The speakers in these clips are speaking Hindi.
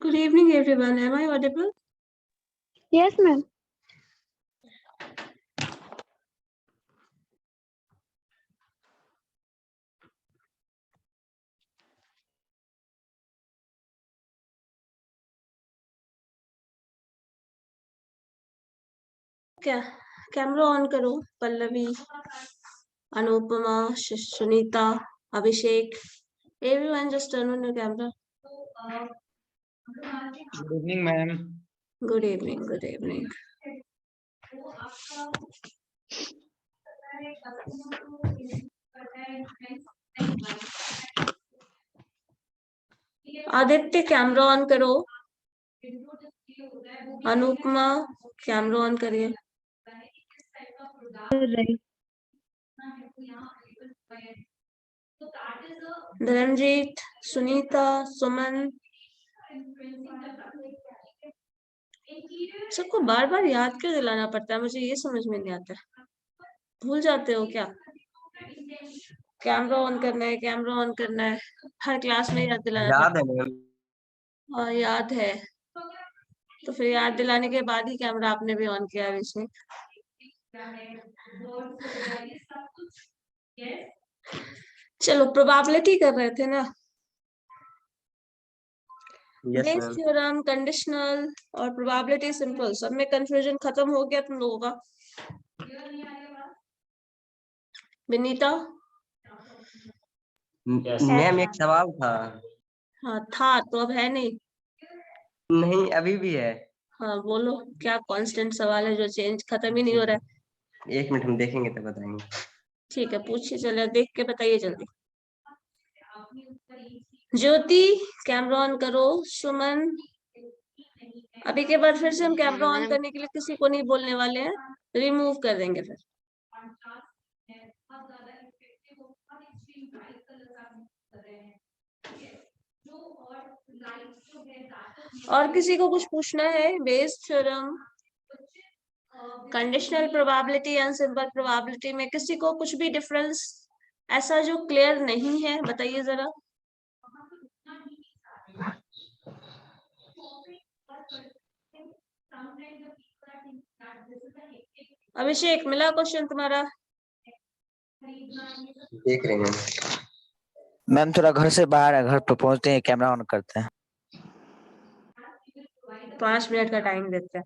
Good evening, everyone. Am I audible? Yes, ma'am. क्या कैमरा ऑन करो। पल्लवी, अनुपमा, सुनीता, अभिषेक, everyone just turn on your camera. Good evening, ma'am. Good evening. Good evening. Aditya camera on करो। अनुपमा कैमरा ऑन करिए। धर्मजीत, सुनीता, सुमन, सबको बार बार याद क्यों दिलाना पड़ता है? मुझे ये समझ में नहीं आता। भूल जाते हो क्या? कैमरा ऑन करना है, कैमरा ऑन करना है, हर क्लास में याद दिलाना याद है मैम। हाँ याद है, तो फिर याद दिलाने के बाद ही कैमरा आपने भी ऑन किया अभिषेक। चलो प्रोबेबिलिटी कर रहे थे ना। Yes base ma'am. Theorem, conditional और प्रोबेबिलिटी सिंपल, सब में कंफ्यूजन खत्म हो गया तुम लोगों का? विनीता? मैम एक सवाल था। हाँ था, तो अब है नहीं। नहीं अभी भी है। हाँ बोलो, क्या कांस्टेंट सवाल है जो चेंज खत्म ही नहीं हो रहा है? 1 मिनट हम देखेंगे तो बताएंगे। ठीक है पूछिए, चलो देख के बताइए जल्दी। ज्योति कैमरा ऑन करो। सुमन, अभी के बाद फिर से हम कैमरा ऑन करने के लिए किसी को नहीं बोलने वाले हैं, रिमूव कर देंगे फिर। और किसी को कुछ पूछना है? Bayes theorem, conditional probability and simple probability में किसी को कुछ भी डिफरेंस ऐसा जो क्लियर नहीं है बताइए जरा। अभिषेक मिला क्वेश्चन तुम्हारा? देख रहे हैं मैम। थोड़ा घर से बाहर है, घर पे पहुंचते हैं कैमरा ऑन करते हैं। 5 मिनट का टाइम देते हैं।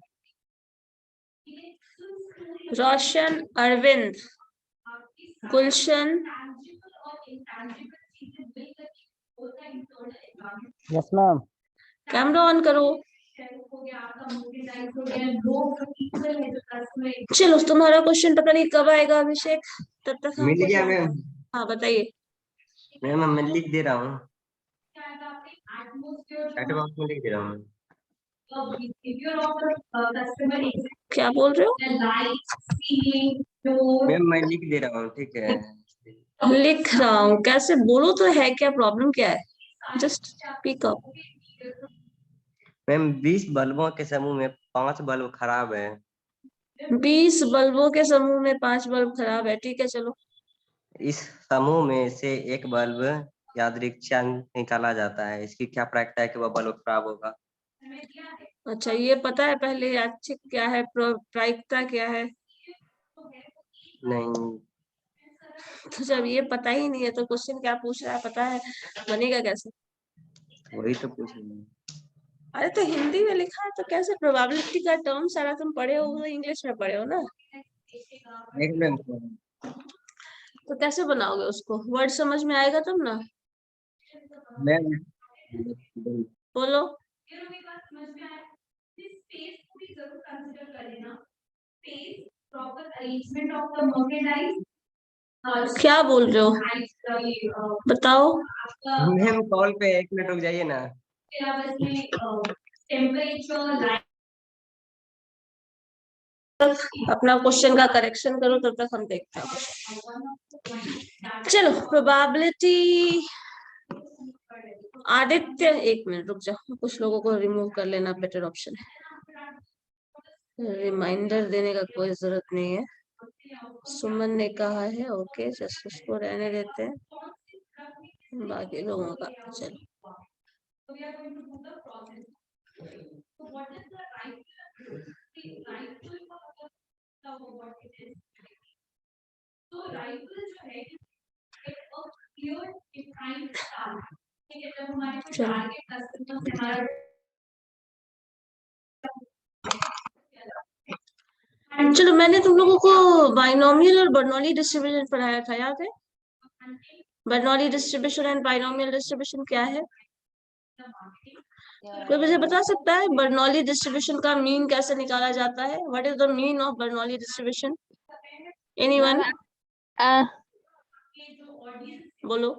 रोशन, अरविंद, गुलशन, यस मैम। कैमरा ऑन करो। चलो तुम्हारा क्वेश्चन पता नहीं कब आएगा अभिषेक, तब तक हम मिल गया मैम। हाँ बताइए। मैम मैं लिख दे रहा हूँ, चैट बॉक्स में लिख दे रहा हूँ। क्या बोल रहे हो? मैम मैं लिख दे रहा हूँ, ठीक है। लिख रहा हूँ कैसे? बोलो तो, है क्या प्रॉब्लम, क्या है? Just speak up. मैम 20 बल्बों के समूह में 5 बल्ब खराब है। 20 बल्बों के समूह में 5 बल्ब खराब है, ठीक है चलो। इस समूह में से एक बल्ब यादृच्छिक निकाला जाता है, इसकी क्या प्रायिकता है कि वह बल्ब खराब होगा? अच्छा ये पता है पहले, यादृच्छिक क्या है, प्रायिकता क्या है? नहीं। तो जब ये पता ही नहीं है तो क्वेश्चन क्या पूछ रहा है, पता है बनेगा कैसे? वही तो पूछ रहे हैं। अरे तो हिंदी में लिखा है तो कैसे? प्रोबेबिलिटी का टर्म सारा तुम पढ़े हो, वो इंग्लिश में पढ़े हो ना, देख मैम तो कैसे बनाओगे उसको? वर्ड समझ में आएगा तब ना। मैम बोलो। क्या बोल रहे हो बताओ। मैम कॉल पे 1 मिनट रुक जाइए ना। अपना क्वेश्चन का करेक्शन करो, तब तक हम देखते हैं। चलो प्रोबेबिलिटी। आदित्य 1 मिनट रुक जाओ, कुछ लोगों को रिमूव कर लेना बेटर ऑप्शन है। रिमाइंडर देने का कोई जरूरत नहीं है। सुमन ने कहा है ओके, जस्ट उसको रहने देते हैं, बाकी लोगों का चलो। चलो मैंने तुम लोगों को बाइनोमियल और बर्नौली डिस्ट्रीब्यूशन पढ़ाया था, याद है? Bernoulli distribution and binomial distribution क्या है? कोई मुझे बता सकता है बर्नौली डिस्ट्रीब्यूशन का मीन कैसे निकाला जाता है? What is the mean of Bernoulli distribution? Anyone? बोलो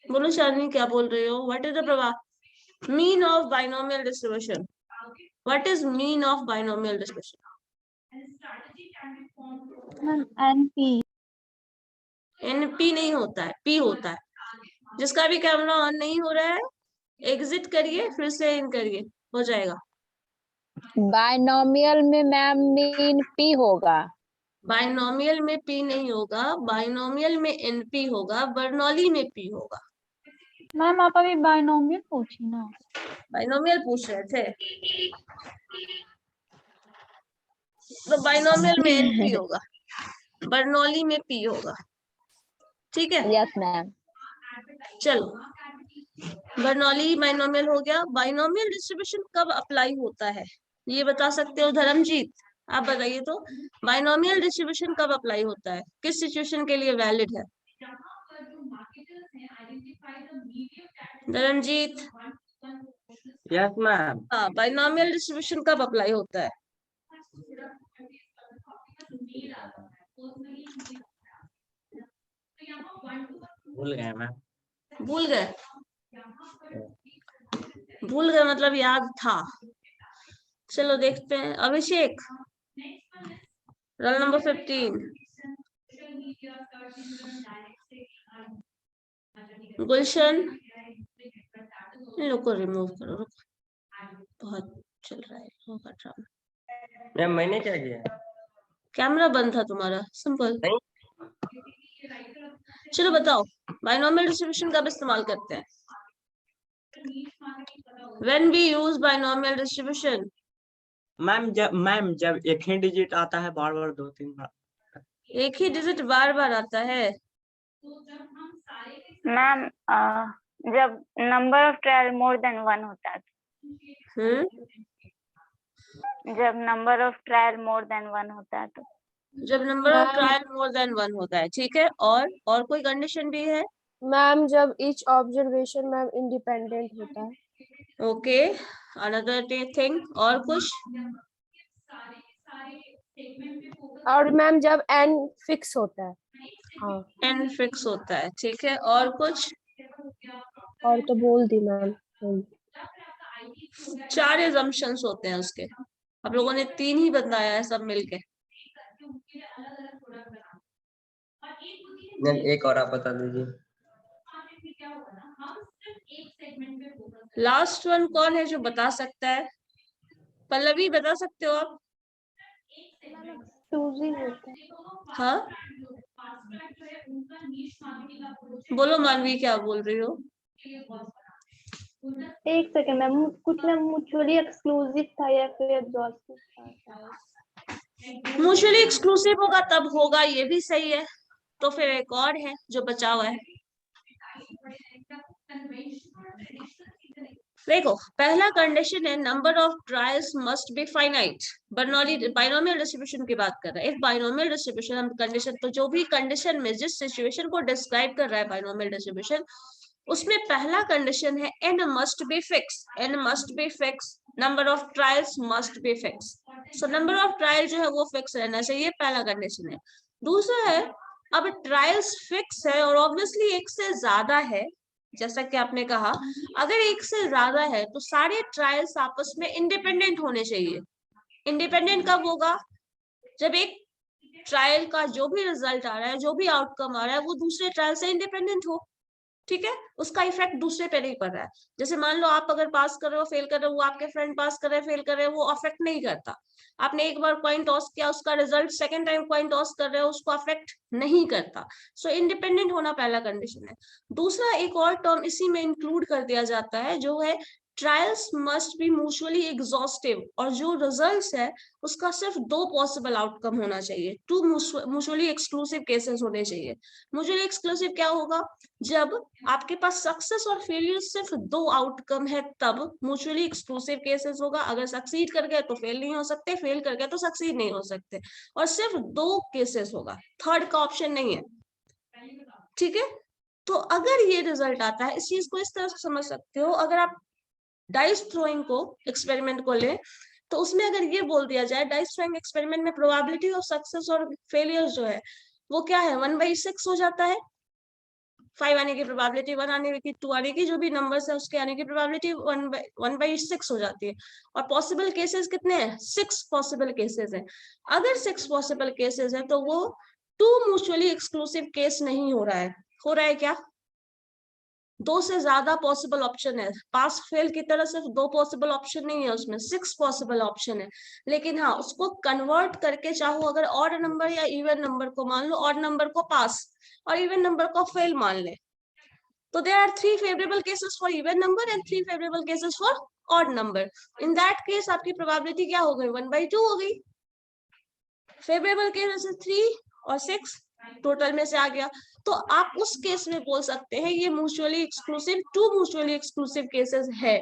बोलो शालिनी, क्या बोल रहे हो? What is the Prabha mean of binomial distribution? What is mean of binomial distribution? Ma'am NP. NP नहीं होता है, पी होता है। जिसका भी कैमरा ऑन नहीं हो रहा है एग्जिट करिए, फिर से इन करिए, हो जाएगा। बाइनोमियल में मैम मीन पी होगा। बाइनोमियल में पी नहीं होगा, बाइनोमियल में एनपी होगा, बर्नौली में पी होगा। मैम आप अभी बाइनोमियल पूछी ना। बाइनोमियल पूछ रहे थे तो बाइनोमियल में एनपी होगा, बर्नौली में पी होगा। ठीक है, यस मैम। चलो बर्नौली बाइनोमियल हो गया। बाइनोमियल डिस्ट्रीब्यूशन कब अप्लाई होता है ये बता सकते हो धर्मजीत? आप बताइए तो, बाइनोमियल डिस्ट्रीब्यूशन कब अप्लाई होता है, किस सिचुएशन के लिए वैलिड है? धर्मजीत? Yes ma'am. हाँ, बाइनोमियल डिस्ट्रीब्यूशन कब अप्लाई होता है? भूल गए मैम। भूल गए? भूल गए मतलब याद था। चलो देखते हैं। अभिषेक, रोल नंबर 15। गुलशन, इन लोग को रिमूव करो, रुको, बहुत चल रहा है होगा ड्रामा। मैम मैंने क्या किया? कैमरा बंद था तुम्हारा, सिंपल। नहीं। चलो बताओ बाइनोमियल डिस्ट्रीब्यूशन कब इस्तेमाल करते हैं? When we use binomial distribution? Ma'am जब एक ही डिजिट आता है बार बार 2-3 बार। एक ही डिजिट बार बार आता है? मैम जब number of trial more than 1 होता है। जब number of trial more than 1 होता है तो। जब number of trial more than 1 होता है, ठीक है। और कोई कंडीशन भी है? मैम जब ईच ऑब्जर्वेशन मैम इंडिपेंडेंट होता है। ओके, अनदर थिंग, और कुछ? और मैम जब एन फिक्स होता है। हाँ, एन फिक्स होता है, ठीक है। और कुछ? और तो बोल दी मैम। 4 assumptions होते हैं उसके, आप लोगों ने 3 ही बताया है सब मिलके। मैम एक और आप बता दीजिए। लास्ट वन कौन है जो बता सकता है? पल्लवी बता सकते हो आप? एक्सक्लूसिव होता है। हाँ बोलो मानवी, क्या बोल रही हो? एक सेकंड मैम, कुछ ना म्यूचुअली एक्सक्लूसिव था या फिर एग्जॉस्टिव था। म्यूचुअली एक्सक्लूसिव होगा तब होगा, ये भी सही है। तो फिर एक और है जो बचा हुआ है। देखो, पहला कंडीशन है number of trials must be finite. Bernoulli binomial distribution की बात कर रहा है। एक बाइनोमियल डिस्ट्रीब्यूशन हम कंडीशन, तो जो भी कंडीशन में जिस सिचुएशन को डिस्क्राइब कर रहा है बाइनोमियल डिस्ट्रीब्यूशन, उसमें पहला कंडीशन है n must be fix. n must be fix, number of trials must be fix. So number of trial जो है वो फिक्स रहना चाहिए, पहला कंडीशन है। दूसरा है, अब ट्रायल्स फिक्स है और ऑब्वियसली एक से ज्यादा है, जैसा कि आपने कहा, अगर एक से ज्यादा है तो सारे ट्रायल्स आपस में इंडिपेंडेंट होने चाहिए। इंडिपेंडेंट कब होगा? जब एक ट्रायल का जो भी रिजल्ट आ रहा है, जो भी आउटकम आ रहा है, वो दूसरे ट्रायल से इंडिपेंडेंट हो, ठीक है, उसका इफेक्ट दूसरे पे नहीं पड़ रहा है। जैसे मान लो आप अगर पास कर रहे हो फेल कर रहे हो, वो आपके फ्रेंड पास कर रहे हैं फेल कर रहे हैं, वो अफेक्ट नहीं करता। आपने एक बार कॉइन टॉस किया, उसका result second time coin toss कर रहे हो, उसको अफेक्ट नहीं करता। सो इंडिपेंडेंट होना पहला कंडीशन है। दूसरा एक और टर्म इसी में इंक्लूड कर दिया जाता है जो है trials must be mutually exhaustive, और जो रिजल्ट्स है उसका सिर्फ 2 पॉसिबल आउटकम होना चाहिए, 2 म्यूचुअली एक्सक्लूसिव केसेस होने चाहिए। म्यूचुअली एक्सक्लूसिव क्या होगा? जब आपके पास सक्सेस और फेलियर सिर्फ 2 आउटकम है तब म्यूचुअली एक्सक्लूसिव केसेस होगा। अगर सक्सीड कर गए तो फेल नहीं हो सकते, फेल कर गए तो सक्सीड नहीं हो सकते, और सिर्फ 2 केसेस होगा, थर्ड का ऑप्शन नहीं है। ठीक है, तो अगर ये रिजल्ट आता है, इस चीज को इस तरह से समझ सकते हो, अगर आप डाइस थ्रोइंग को एक्सपेरिमेंट को ले तो उसमें अगर ये बोल दिया जाए डाइस थ्रोइंग एक्सपेरिमेंट में प्रोबेबिलिटी ऑफ सक्सेस और फेलियर जो है वो क्या है, 1/6 हो जाता है। 5 आने की प्रोबेबिलिटी, 1 आने की, 2 आने की, जो भी नंबर्स है उसके आने की प्रोबेबिलिटी 1/6 हो जाती है। और पॉसिबल केसेस कितने हैं? 6 पॉसिबल केसेस हैं। अगर 6 पॉसिबल केसेस है तो वो 2 म्यूचुअली एक्सक्लूसिव केस नहीं हो रहा है। हो रहा है क्या? 2 से ज्यादा पॉसिबल ऑप्शन है। पास फेल की तरह सिर्फ 2 पॉसिबल ऑप्शन नहीं है, उसमें 6 पॉसिबल ऑप्शन है। लेकिन हाँ, उसको कन्वर्ट करके चाहो अगर ऑड नंबर या इवन नंबर को मान लो, ऑड नंबर को पास और इवन नंबर को फेल मान ले, तो there are 3 favourable cases for even number and 3 favourable cases for odd number. In that case आपकी प्रोबेबिलिटी क्या हो गई? 1/2 हो गई। फेवरेबल केसेस 3 और 6 टोटल में से आ गया। तो आप उस केस में बोल सकते हैं ये mutually exclusive, 2 mutually exclusive cases है।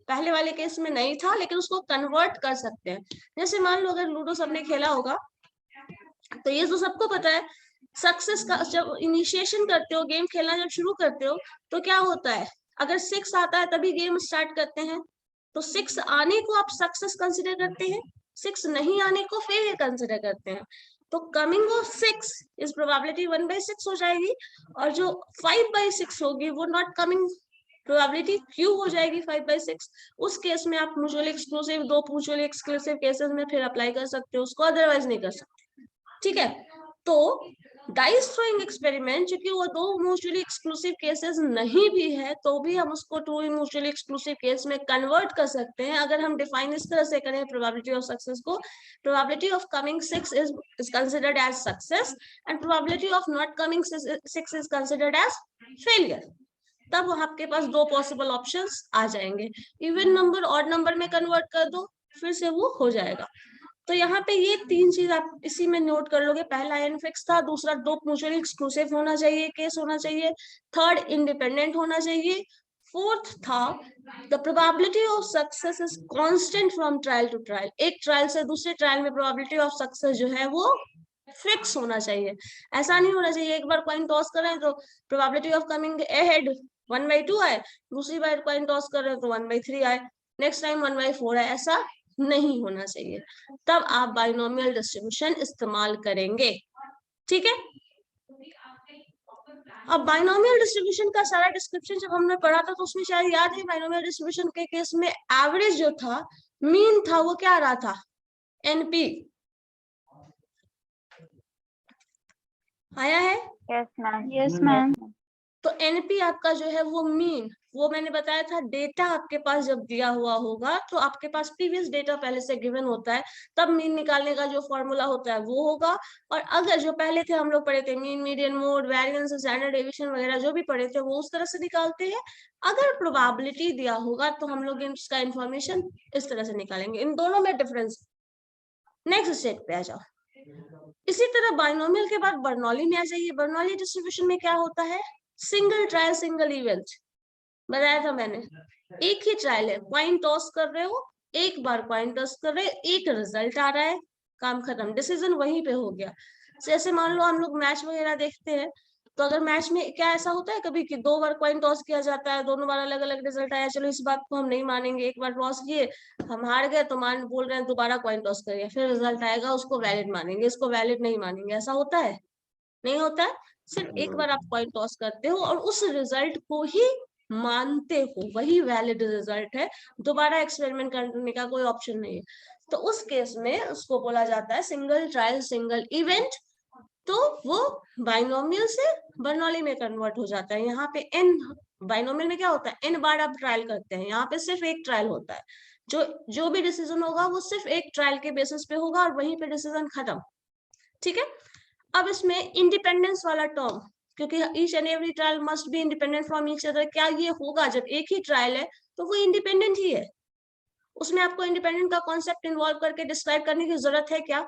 पहले वाले केस में नहीं था, लेकिन उसको कन्वर्ट कर सकते हैं। जैसे मान लो अगर लूडो सबने खेला होगा तो ये तो सबको पता है, सक्सेस का जब इनिशिएशन करते हो, गेम खेलना जब शुरू करते हो तो क्या होता है, अगर 6 आता है तभी गेम स्टार्ट करते हैं, तो 6 आने को आप सक्सेस कंसिडर करते हैं, 6 नहीं आने को फेलियर कंसिडर करते हैं। तो कमिंग ऑफ 6 इस प्रोबेबिलिटी 1/6 हो जाएगी, और जो 5/6 होगी वो नॉट कमिंग प्रोबेबिलिटी क्यों हो जाएगी 5/6। उस केस में आप mutually exclusive, 2 mutually exclusive cases में फिर अप्लाई कर सकते हो उसको, अदरवाइज नहीं कर सकते। ठीक है, तो डाइस थ्रोइंग एक्सपेरिमेंट चूंकि वो 2 म्यूचुअली एक्सक्लूसिव केसेस नहीं भी है तो भी हम उसको 2 म्यूचुअली एक्सक्लूसिव केस में कन्वर्ट कर सकते हैं। अगर हम डिफाइन इस तरह से करें प्रोबेबिलिटी ऑफ सक्सेस को, probability of coming 6 is considered as success and probability of not coming 6 is considered as failure. तब आपके पास 2 पॉसिबल ऑप्शंस आ जाएंगे। इवन नंबर ऑड नंबर में कन्वर्ट कर दो, फिर से वो हो जाएगा। तो यहाँ पे ये 3 चीज आप इसी में नोट कर लोगे। पहला इनफिक्स था, दूसरा 2 म्यूचुअली एक्सक्लूसिव होना चाहिए, केस होना चाहिए, थर्ड इंडिपेंडेंट होना चाहिए, फोर्थ था the probability of success is constant from trial to trial. एक ट्रायल से दूसरे ट्रायल में प्रोबेबिलिटी ऑफ सक्सेस जो है वो फिक्स होना चाहिए। ऐसा नहीं होना चाहिए एक बार कॉइन टॉस कर रहे हैं तो प्रोबेबिलिटी ऑफ कमिंग अहेड 1/2 आए, दूसरी बार कॉइन टॉस कर रहे हैं तो 1/3 आए, नेक्स्ट टाइम 1/4 आए, ऐसा नहीं होना चाहिए। तब आप बाइनोमियल डिस्ट्रीब्यूशन इस्तेमाल करेंगे। ठीक है, अब बाइनोमियल डिस्ट्रीब्यूशन का सारा डिस्क्रिप्शन जब हमने पढ़ा था तो उसमें शायद याद है, बाइनोमियल डिस्ट्रीब्यूशन के केस में एवरेज जो था, मीन था, वो क्या आ रहा था? एनपी आया है? Yes ma'am. Yes ma'am. तो एनपी आपका जो है वो मीन, वो मैंने बताया था डेटा आपके पास जब दिया हुआ होगा तो आपके पास प्रीवियस डेटा पहले से गिवन होता है, तब मीन निकालने का जो फॉर्मूला होता है वो होगा। और अगर जो पहले थे हम लोग पढ़े थे mean, median, mode, variance, standard deviation वगैरह जो भी पढ़े थे वो उस तरह से निकालते हैं। अगर प्रोबेबिलिटी दिया होगा तो हम लोग इसका इंफॉर्मेशन इस तरह से निकालेंगे। इन दोनों में डिफरेंस। नेक्स्ट स्टेप पे आ जाओ। इसी तरह बाइनोमियल के बाद बर्नौली में आ जाइए। बर्नौली डिस्ट्रीब्यूशन में क्या होता है? सिंगल ट्रायल सिंगल इवेंट बताया था मैंने। एक ही ट्रायल है, कॉइन टॉस कर रहे हो, एक बार कॉइन टॉस कर रहे हो, एक रिजल्ट आ रहा है, काम खत्म, डिसीजन वहीं पे हो गया। जैसे मान लो हम लोग मैच वगैरह देखते हैं तो अगर मैच में क्या ऐसा होता है कभी कि 2 बार कॉइन टॉस किया जाता है, दोनों बार अलग अलग रिजल्ट आया, चलो इस बात को हम नहीं मानेंगे, एक बार टॉस किए हम हार गए तो बोल रहे हैं दोबारा कॉइन टॉस करिए, फिर रिजल्ट आएगा उसको वैलिड मानेंगे, इसको वैलिड नहीं मानेंगे। ऐसा होता है? नहीं होता है। सिर्फ एक बार आप कॉइन टॉस करते हो और उस रिजल्ट को ही मानते हो, वही वैलिड रिजल्ट है, दोबारा एक्सपेरिमेंट करने का कोई ऑप्शन नहीं है। तो उस केस में उसको बोला जाता है सिंगल ट्रायल सिंगल इवेंट। तो वो बाइनोमियल से बर्नौली में कन्वर्ट हो जाता है। यहाँ पे n बाइनोमियल में क्या होता है, n बार आप ट्रायल करते हैं, यहाँ पे सिर्फ एक ट्रायल होता है। जो भी डिसीजन होगा वो सिर्फ एक ट्रायल के बेसिस पे होगा और वहीं पे डिसीजन खत्म। ठीक है। अब इसमें इंडिपेंडेंस वाला टर्म, क्योंकि each and every trial must be independent from each other, क्या ये होगा जब एक ही ट्रायल है तो वो इंडिपेंडेंट ही है, उसमें आपको इंडिपेंडेंट का कॉन्सेप्ट इन्वॉल्व करके डिस्क्राइब करने की जरूरत है क्या?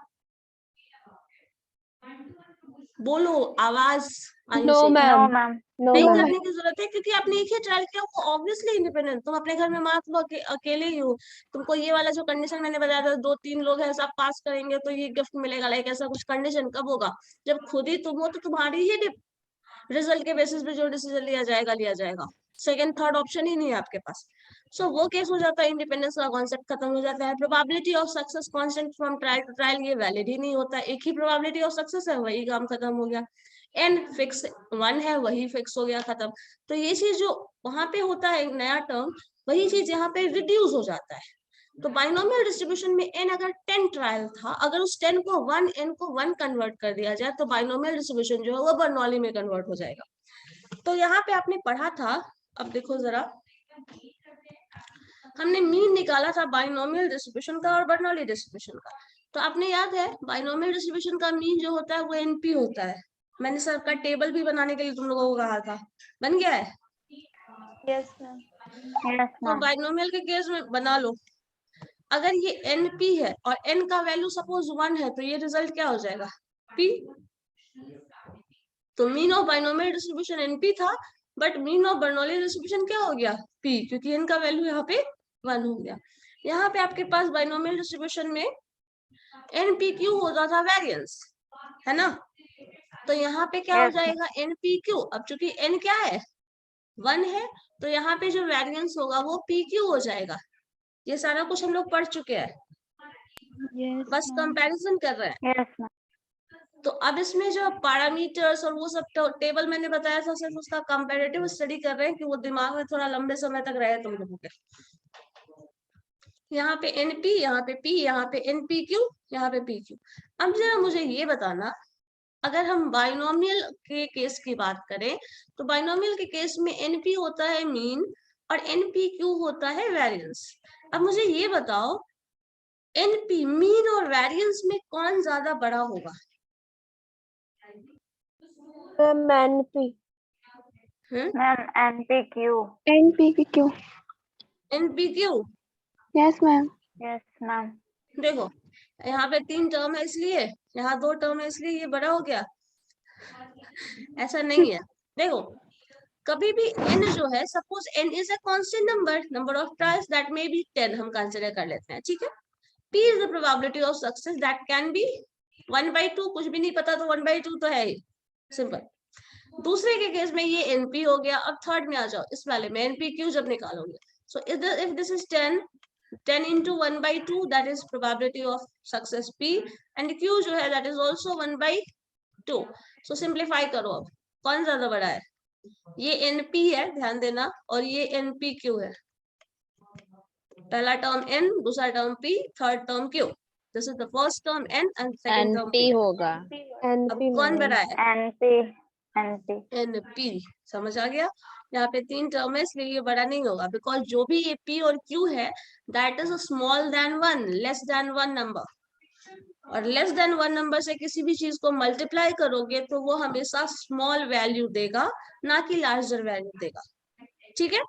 बोलो, आवाज आनी नो चाहिए। मैम नो नहीं मैम करने की जरूरत है, क्योंकि आपने एक ही ट्रायल किया, वो ऑब्वियसली इंडिपेंडेंट। तुम अपने घर में मान लो अकेले ही हो, तुमको ये वाला जो कंडीशन मैंने बताया था, 2-3 लोग हैं सब पास करेंगे तो ये गिफ्ट मिलेगा, लाइक ऐसा कुछ कंडीशन कब होगा? जब खुद ही तुम हो तो तुम्हारी ही रिजल्ट के बेसिस पे जो डिसीजन लिया जाएगा। सेकंड थर्ड ऑप्शन ही नहीं है आपके पास। सो वो केस हो जाता है, इंडिपेंडेंस का कॉन्सेप्ट खत्म हो जाता है। Probability of success constant from trial to trial, ये वैलिड ही नहीं होता, एक ही प्रोबेबिलिटी ऑफ सक्सेस है, वही काम खत्म हो गया। एन फिक्स 1 है, वही फिक्स हो गया, खत्म। तो ये चीज जो वहां पे होता है नया टर्म, वही चीज यहाँ पे रिड्यूस हो जाता है। तो बाइनोमियल डिस्ट्रीब्यूशन में n अगर 10 ट्रायल था, अगर उस 10 को 1 n को 1 कन्वर्ट कर दिया जाए तो बाइनोमियल डिस्ट्रीब्यूशन जो है वो बर्नौली में कन्वर्ट हो जाएगा। तो यहाँ पे आपने पढ़ा था, अब देखो जरा, हमने मीन निकाला था बाइनोमियल डिस्ट्रीब्यूशन का और बर्नौली डिस्ट्रीब्यूशन का। तो आपने याद है बाइनोमियल डिस्ट्रीब्यूशन का मीन जो होता है वो एनपी होता है। मैंने सर का टेबल भी बनाने के लिए तुम लोगों को कहा था, बन गया है? Yes ma'am. तो बाइनोमियल के केस में बना लो, अगर ये एनपी है और एन का वैल्यू सपोज 1 है तो ये रिजल्ट क्या हो जाएगा, पी। तो mean of binomial distribution NP था, but mean of Bernoulli distribution क्या हो गया, पी, क्योंकि एन का वैल्यू यहाँ पे 1 हो गया। यहाँ पे आपके पास बाइनोमियल डिस्ट्रीब्यूशन में एनपी क्यू होता था वेरिएंस, है ना? तो यहाँ पे क्या हो जाएगा, एनपी क्यू। अब चूंकि एन क्या है, 1 है, तो यहाँ पे जो वेरिएंस होगा वो पी क्यू हो जाएगा। ये सारा कुछ हम लोग पढ़ चुके हैं, बस कंपैरिजन कर रहे हैं। तो अब इसमें जो पैरामीटर्स और वो सब टेबल मैंने बताया था, सिर्फ उसका कंपैरेटिव स्टडी कर रहे हैं कि वो दिमाग में थोड़ा लंबे समय तक रहे तुम लोगों के। यहाँ पे एनपी, यहाँ पे पी, यहाँ पे एनपीक्यू, यहाँ पे पीक्यू। अब जरा मुझे ये बताना, अगर हम बाइनोमियल के केस की बात करें तो बाइनोमियल के केस में एनपी होता है मीन और एनपीक्यू होता है वेरिएंस। अब मुझे ये बताओ, एनपी मीन और वेरिएंस में कौन ज्यादा बड़ा होगा? Ma'am NP. Ma'am NPQ. NPQ. NPQ. Yes ma'am. Yes ma'am. देखो यहाँ पे 3 टर्म है इसलिए, यहाँ 2 टर्म है इसलिए ये बड़ा हो गया, ऐसा नहीं है। देखो कभी भी n जो है, suppose n is a constant number of trials that may be 10 हम कंसीडर कर लेते हैं, ठीक है। p is the probability of success that can be 1/2, कुछ भी नहीं पता तो 1/2 तो है ही, सिंपल। दूसरे के केस में ये np हो गया। अब थर्ड में आ जाओ, इस वाले में npq जब निकालोगे, so if this is 10 into 1/2 that is probability of success p, and q जो है that is also 1/2। so simplify करो, अब कौन ज्यादा बड़ा है? ये np है, ध्यान देना, और ये npq है। पहला टर्म n, दूसरा term p, third term q। This is the first term n and second term NP p। होगा। अब एनपी कौन बड़ा है? NP NP np। समझ आ गया? यहाँ पे 3 टर्म है इसलिए ये बड़ा नहीं होगा, बिकॉज जो भी ये p और q है that is small than 1, less than 1 number. और लेस देन 1 नंबर से किसी भी चीज को मल्टीप्लाई करोगे तो वो हमेशा स्मॉल वैल्यू देगा, ना कि लार्जर वैल्यू देगा, ठीक है।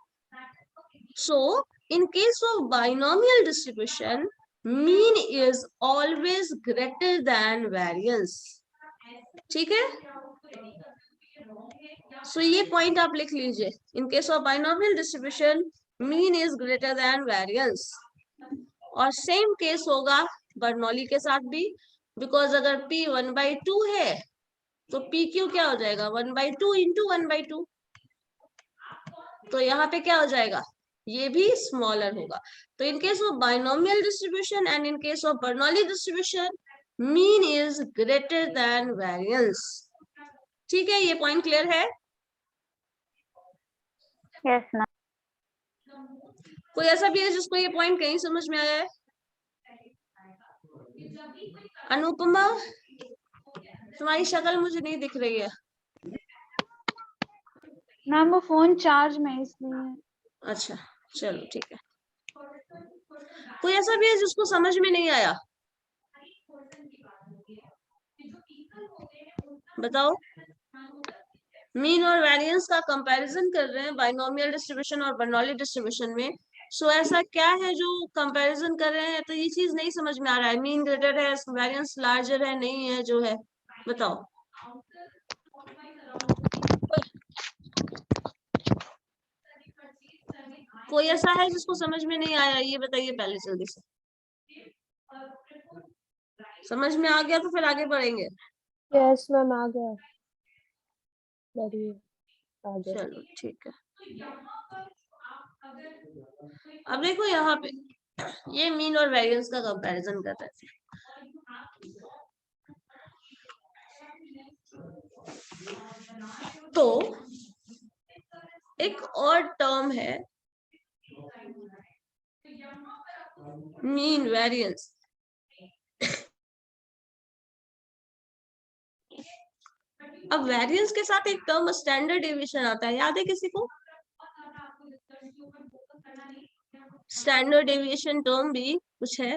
So in case of binomial distribution, mean is always greater than variance, ठीक है। सो ये पॉइंट आप लिख लीजिए, in case of binomial distribution mean is greater than variance. और सेम केस होगा बर्नौली के साथ भी, बिकॉज अगर p 1/2 है तो pq क्या हो जाएगा, 1/2 into 1/2। तो यहाँ पे क्या हो जाएगा, ये भी स्मॉलर होगा। तो इन case of binomial distribution and in case of Bernoulli distribution, mean is greater than variance, ठीक है। ये पॉइंट क्लियर है? Yes ma'am. कोई ऐसा भी है जिसको ये पॉइंट कहीं समझ में आया है? अनुपमा, तुम्हारी शक्ल मुझे नहीं दिख रही है। मैम वो फोन चार्ज में है इसलिए। अच्छा चलो ठीक है। कोई ऐसा भी है जिसको समझ में नहीं आया? बताओ। मीन और वेरिएंस का कंपैरिजन कर रहे हैं बाइनोमियल डिस्ट्रीब्यूशन और बर्नौली डिस्ट्रीब्यूशन में। सो ऐसा क्या है जो कंपैरिजन कर रहे हैं? तो ये चीज नहीं समझ में आ रहा है। मीन ग्रेटर है, वेरिएंस लार्जर है, नहीं है, जो है बताओ। कोई ऐसा है जिसको समझ में नहीं आया? ये बताइए पहले जल्दी से। समझ में आ गया तो फिर आगे बढ़ेंगे। यस मैम आ गया। बढ़िया आ गया। चलो ठीक है। अब देखो यहाँ पे ये मीन और वेरिएंस का कंपैरिजन कर रहे थे। तो एक और टर्म है मीन वेरिएंस। अब वेरिएंस के साथ एक टर्म स्टैंडर्ड डेविएशन आता है, याद है किसी को? स्टैंडर्ड डेविएशन टर्म भी कुछ है।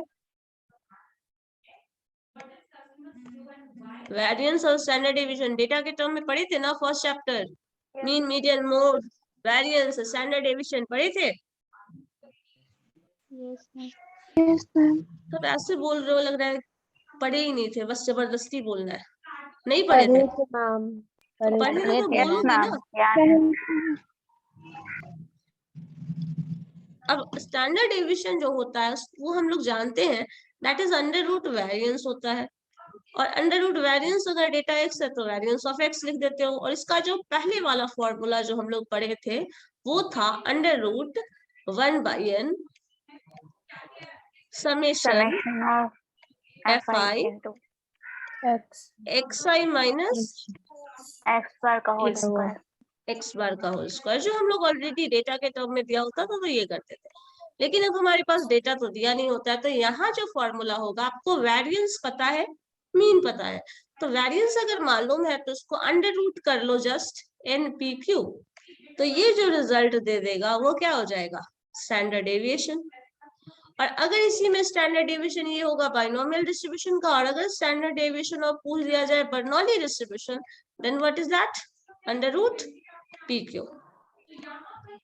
वेरिएंस और स्टैंडर्ड डेविएशन डेटा के टर्म में पढ़े थे ना, first chapter. Mean, median, mode, variance, standard deviation पढ़े थे। Yes ma'am. तो ऐसे बोल रहे हो, लग रहा है पढ़े ही नहीं थे, बस जबरदस्ती बोलना है। नहीं पढ़े थे? मैम तो पढ़े थे तो Yes, बोलोगे ma'am. ना। Yeah. अब स्टैंडर्ड डेविएशन जो होता है वो हम लोग जानते हैं, that is under root variance होता है। और अंडर रूट वेरिएंस अगर डेटा एक्स है तो वेरिएंस ऑफ एक्स लिख देते हो। और इसका जो पहले वाला फॉर्मूला जो हम लोग पढ़े थे वो था under root 1/n summation Summation of fi into xi minus x bar का whole X square. X bar का होल स्क्वायर, जो हम लोग ऑलरेडी डेटा के टर्म में दिया होता था तो ये करते थे। लेकिन अब हमारे पास डेटा तो दिया नहीं होता है, तो यहाँ जो फॉर्मूला होगा, आपको वेरिएंस पता है, मीन पता है, तो वेरिएंस अगर मालूम है तो उसको अंडर रूट कर लो जस्ट NPQ, तो ये जो रिजल्ट दे देगा वो क्या हो जाएगा? Standard deviation. और अगर इसी में स्टैंडर्ड डेविएशन ये होगा बाइनोमियल डिस्ट्रीब्यूशन का, और अगर स्टैंडर्ड डेविएशन और पूछ दिया जाए Bernoulli distribution, then what is that? Under root PQ।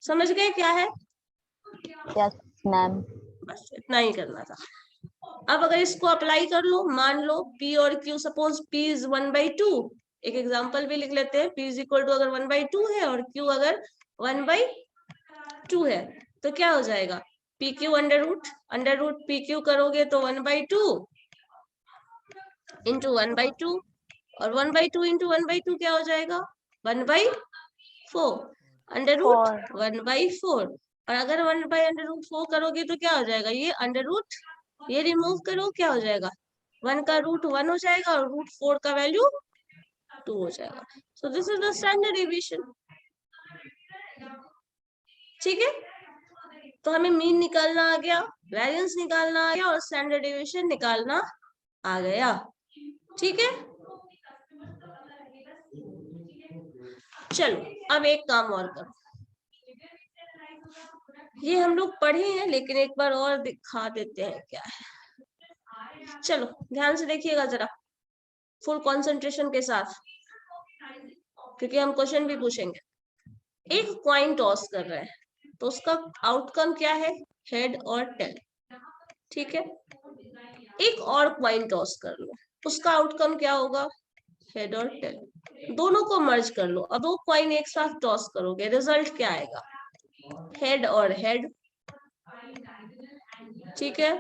समझ गए क्या है? Yes, ma'am. बस इतना ही करना था। अब अगर इसको अप्लाई कर लो, मान लो P और Q, सपोज P इज 1/2। एक एग्जांपल भी लिख लेते हैं। P इज इक्वल टू अगर 1/2 है और Q अगर 1/2 है, तो क्या हो जाएगा? PQ अंडर रूट PQ करोगे तो 1/2 इंटू 1/2, और 1/2 इंटू 1/2 क्या हो जाएगा? 1/4 अंडर रूट 1/4। और अगर 1/√4 करोगे तो क्या हो जाएगा? ये अंडर रूट, ये रिमूव करो, क्या हो जाएगा? 1 का रूट 1 हो जाएगा और √4 का वैल्यू 2 हो जाएगा। So this is the standard deviation. ठीक है, तो हमें मीन निकालना आ गया, वेरिएंस निकालना आ गया और स्टैंडर्ड डेविएशन निकालना आ गया। ठीक है, चलो अब एक काम और करो। ये हम लोग पढ़े हैं लेकिन एक बार और दिखा देते हैं क्या है। चलो ध्यान से देखिएगा जरा, फुल कंसंट्रेशन के साथ, क्योंकि हम क्वेश्चन भी पूछेंगे। एक कॉइन टॉस कर रहे हैं तो उसका आउटकम क्या है? हेड और टेल। ठीक है, एक और कॉइन टॉस कर लो, उसका आउटकम क्या होगा? हेड और टेल। दोनों को मर्ज कर लो। अब वो कॉइन एक साथ टॉस करोगे, रिजल्ट क्या आएगा? हेड और हेड। ठीक है,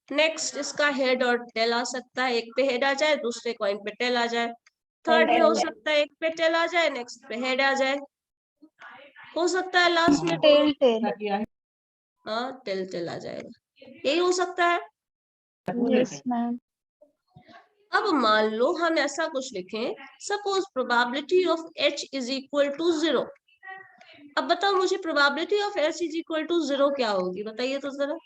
नेक्स्ट इसका हेड और टेल आ सकता है, एक पे हेड आ जाए दूसरे कॉइन पे टेल आ जाए। थर्ड में हो सकता है एक पे टेल आ जाए नेक्स्ट पे हेड आ जाए। हो सकता है लास्ट में टेल। हाँ टेल टेल आ जाएगा, यही हो सकता है। Yes ma'am. अब मान लो हम ऐसा कुछ लिखें, suppose probability of H is equal to 0। अब बताओ मुझे probability of H is equal to 0 क्या होगी? बताइए तो जरा।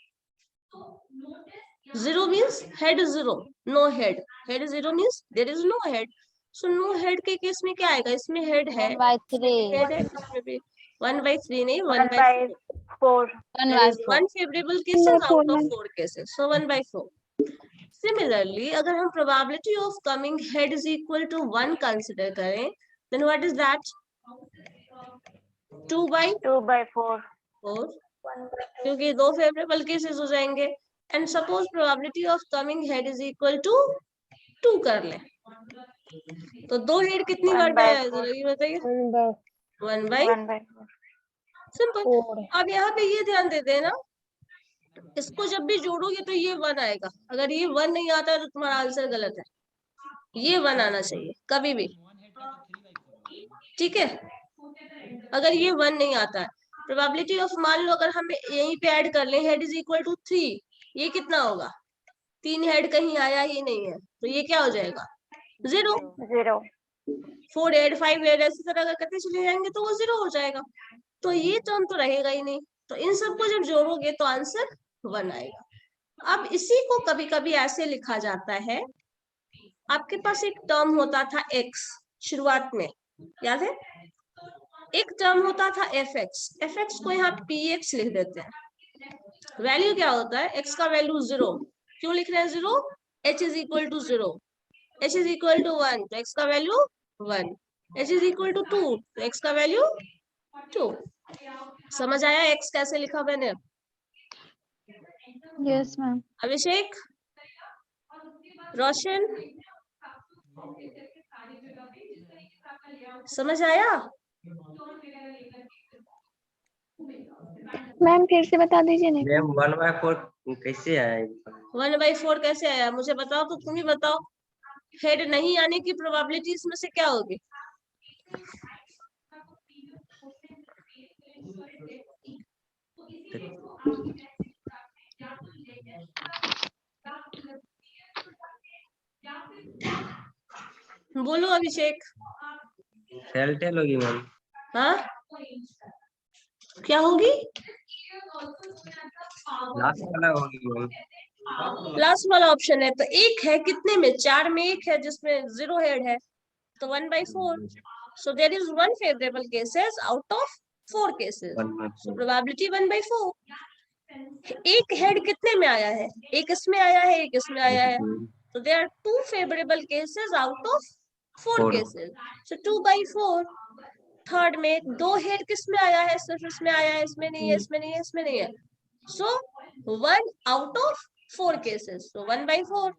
0 means head 0, no head. Head 0 means there is no head. So no head के केस में क्या आएगा, इसमें हेड है, 1/3 हेड है, इसमें भी 1/3 नहीं 1/4 there is 1/4 one favorable cases out of 4 cases, so 1/4. Similarly, अगर हम probability of coming head is equal to 1 consider करें, then what is that? 2/4 2/4, क्योंकि 2 favorable cases हो जाएंगे. And suppose probability of coming head is equal to 2 कर लें, तो 2 हेड कितनी बार पे आया, 1/4 जरा ये बताइए. 1/4. 1/4 सिंपल. अब यहाँ पे ये ध्यान देते हैं ना, इसको जब भी जोड़ोगे तो ये 1 आएगा. अगर ये 1 नहीं आता है तो तुम्हारा आंसर गलत है. ये 1 आना चाहिए कभी भी. ठीक है, अगर ये 1 नहीं आता है, प्रोबेबिलिटी ऑफ, मान लो अगर हम यहीं पे ऐड कर लें हेड इज इक्वल टू 3, ये कितना होगा, 3 हेड कहीं आया ही नहीं है, तो ये क्या हो जाएगा, 0. 0 4 हेड 5 हेड ऐसी तरह अगर करते चले जाएंगे तो वो 0 हो जाएगा. तो ये टर्म तो रहेगा ही नहीं. तो इन सबको जब जोड़ोगे तो आंसर 1 आएगा. अब इसी को कभी कभी ऐसे लिखा जाता है, आपके पास एक टर्म होता था x शुरुआत में, याद है, एक टर्म होता था fx को यहाँ px लिख देते हैं. वैल्यू क्या होता है, x का वैल्यू 0, क्यों लिख रहे हैं 0, h is equal to 0, h is equal to 1, तो x का value 1, h is equal to 2, तो x का वैल्यू 2. समझ आया x कैसे लिखा मैंने? यस मैम अभिषेक, रोशन, समझ आया? मैम फिर से बता दीजिए ना. मैम 1/4 कैसे आया? 1/4 कैसे आया, मुझे बताओ तो, तुम ही बताओ. हेड नहीं आने की प्रोबेबिलिटी इसमें से क्या होगी? बोलो अभिषेक. फेल्टेल होगी मैम. हाँ, क्या होगी? लास्ट वाला होगी मैम. लास्ट वाला ऑप्शन है, तो एक है कितने में, 4 में एक है जिसमें 0 हेड है, तो 1/4. So there is one favorable cases out of 4 cases. So probability 1/4. एक हेड कितने में आया है, एक इसमें आया है, एक इसमें आया है, तो there are 2 favorable cases out of 4 cases. So 2/4. Third में 2 हेड किसमें आया है, सिर्फ इसमें आया है, इसमें नहीं है, इसमें नहीं है, इसमें नहीं है. So 1 out of 4 cases. So 1/4.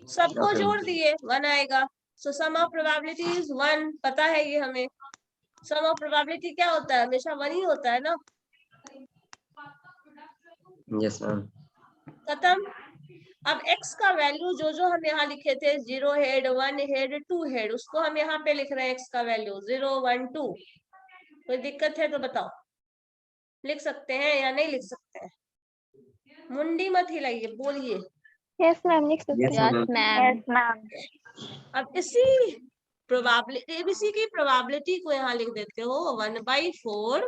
सबको जोड़ दिए 1 आएगा. So sum of probability is 1. पता है ये हमें. sum of probability क्या होता है, हमेशा 1 ही होता है ना. Yes ma'am. खत्म. अब x का वैल्यू जो जो हम यहाँ लिखे थे, 0 हेड 1 हेड 2 हेड, उसको हम यहाँ पे लिख रहे हैं x का वैल्यू 0 1 2. कोई दिक्कत है तो बताओ, लिख सकते हैं या नहीं लिख सकते हैं? मुंडी मत हिलाइए, बोलिए. यस मैम लिख सकते हैं. यस मैम अब इसी प्रोबेबिलिटी, इसी की प्रोबेबिलिटी को यहाँ लिख देते हो 1/4,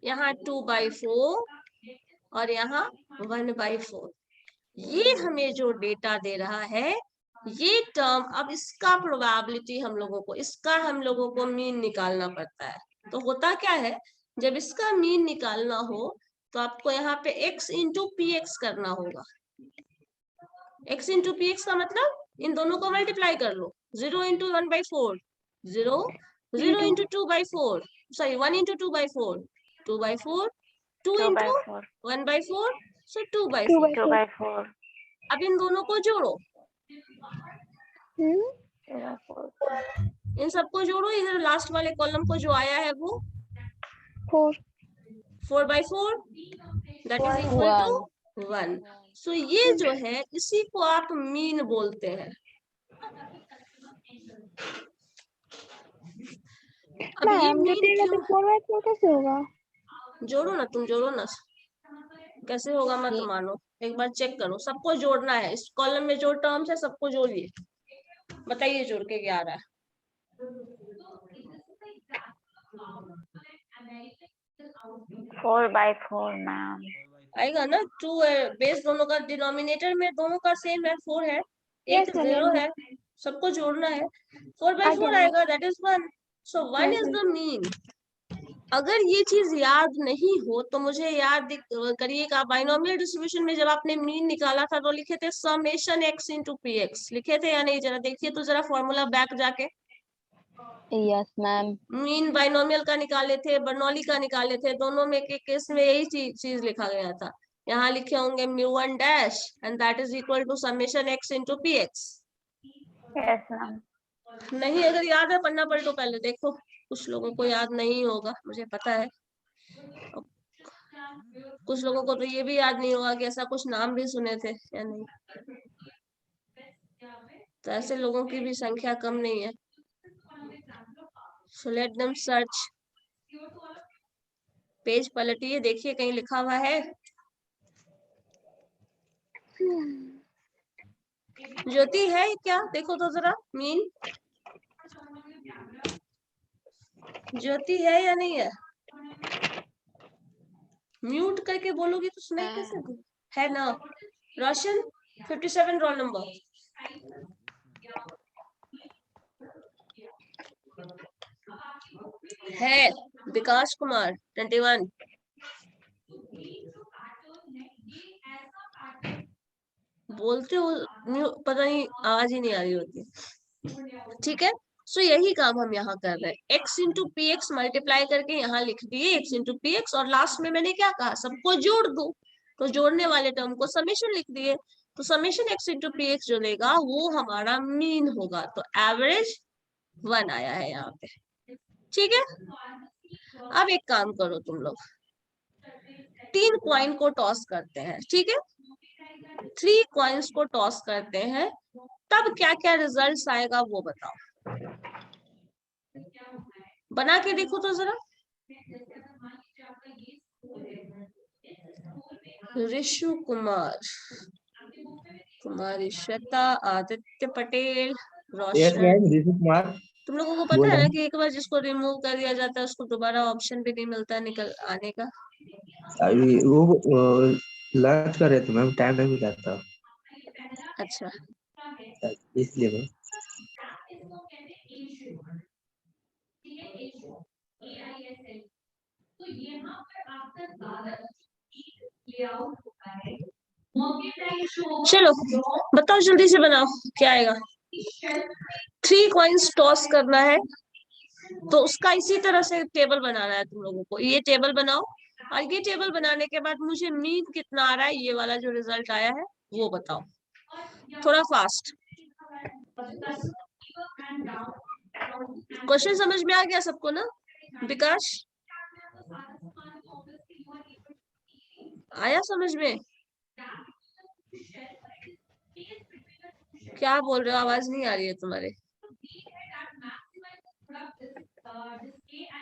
यहाँ 2/4 और यहाँ 1/4. ये हमें जो डेटा दे रहा है, ये टर्म, अब इसका प्रोबेबिलिटी हम लोगों को, इसका हम लोगों को मीन निकालना पड़ता है. तो होता क्या है, जब इसका मीन निकालना हो तो आपको यहाँ पे x इंटू px करना होगा. x इंटू px का मतलब इन दोनों को मल्टीप्लाई कर लो. 0 into 1/4 0, 0 into 2/4, sorry 1 into 2/4 2/4, 2 into 1/4, सो 2/4. 2/4 अब इन दोनों को जोड़ो, इन सबको जोड़ो, इधर लास्ट वाले कॉलम को जो आया है वो 4/4, दैट इज इक्वल टू 1. सो ये जो है, इसी को आप मीन बोलते हैं. अब ये मैम मीन जोड़ेगा तो 4/4 कैसे होगा? जोड़ो ना, तुम जोड़ो ना. कैसे होगा मत मानो, एक बार चेक करो. सबको जोड़ना है, इस कॉलम में जो टर्म्स है सबको जोड़िए. बताइए जोड़ के क्या आ रहा है. 4/4 मैम. आएगा ना. 2 है बेस, दोनों का डिनोमिनेटर में दोनों का सेम है, 4 है. एक Yes, 0 Anand. है, सबको जोड़ना है, 4/4 Again. आएगा, that is 1. So 1 Yes, is yes. the mean. अगर ये चीज याद नहीं हो तो मुझे याद करिएगा, बाइनोमियल डिस्ट्रीब्यूशन में जब आपने मीन निकाला था तो लिखे थे summation x into P x, लिखे थे या नहीं? जरा देखिए तो जरा फॉर्मूला बैक जाके। Yes, ma'am. मीन बाइनोमियल का निकाले थे, बर्नौली का निकाले थे, दोनों में के केस में यही चीज लिखा गया था। यहाँ लिखे होंगे μ1 dash and that is equal to summation x into P x. Yes, ma'am. नहीं अगर याद है पन्ना पलटो पहले, देखो कुछ लोगों को याद नहीं होगा, मुझे पता है। कुछ लोगों को तो ये भी याद नहीं होगा कि ऐसा कुछ नाम भी सुने थे या नहीं। तो ऐसे लोगों की भी संख्या कम नहीं है। So let them search. Page पलटिए, देखिए कहीं लिखा हुआ है। ज्योति है क्या? देखो तो जरा मीन। ज्योति है या नहीं है? म्यूट करके बोलोगी तो सुनाई कैसे दे? है ना? रोशन 57 रोल नंबर। है विकास कुमार 21। बोलते हो पता नहीं, आवाज ही नहीं आ रही होती। ठीक है, सो यही काम हम यहाँ कर रहे हैं। x into P x multiply करके यहाँ लिख दिए x इंटू पी एक्स, और लास्ट में मैंने क्या कहा, सबको जोड़ दो, तो जोड़ने वाले टर्म को समेशन लिख दिए। तो summation x into P x जो देगा वो हमारा मीन होगा। तो एवरेज 1 आया है यहाँ पे। ठीक है, अब एक काम करो तुम लोग, 3 कॉइन को टॉस करते हैं। ठीक है, 3 कॉइन्स को टॉस करते हैं, तब क्या क्या रिजल्ट्स आएगा वो बताओ। बना के देखो तो जरा। ऋषु कुमार, कुमारी श्वेता, आदित्य पटेल, रोशन। ऋषु कुमार। तुम लोगों को पता है ना कि एक बार जिसको रिमूव कर दिया जाता है उसको दोबारा ऑप्शन भी नहीं मिलता निकल आने का। अभी वो लर्च कर रहे थे मैम, टाइम नहीं मिला था अच्छा, इसलिए मैम। चलो बताओ जल्दी से बनाओ क्या आएगा। 3 कॉइन्स टॉस करना है, तो उसका इसी तरह से टेबल बनाना है तुम लोगों को। ये टेबल बनाओ, और ये टेबल बनाने के बाद मुझे मीन कितना आ रहा है, ये वाला जो रिजल्ट आया है वो बताओ, थोड़ा फास्ट। क्वेश्चन समझ में आ गया सबको ना? विकास आया समझ में? क्या बोल रहे हो, आवाज नहीं आ रही है तुम्हारे।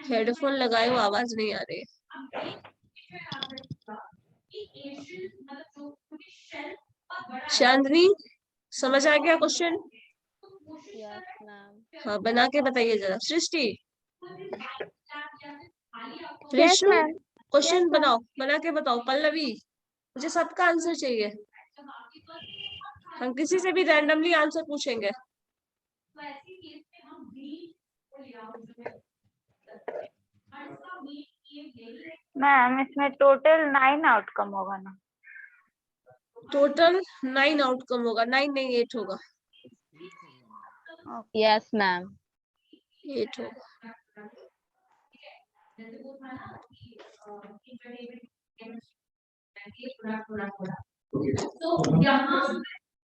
हेडफोन लगाए हो, आवाज नहीं आ रही है। चांदनी समझ आ गया क्वेश्चन? Yes, ma'am. हाँ बना के बताइए जरा। सृष्टि, Yes, Rishu, ma'am. Question Yes, ma'am. बनाओ, बना के बताओ। पल्लवी, मुझे सबका आंसर चाहिए, हम किसी से भी रैंडमली आंसर पूछेंगे। मैम इसमें टोटल 9 आउटकम होगा ना? टोटल 9 आउटकम होगा, 9 नहीं 8 होगा। Yes, ma'am. 8 होगा।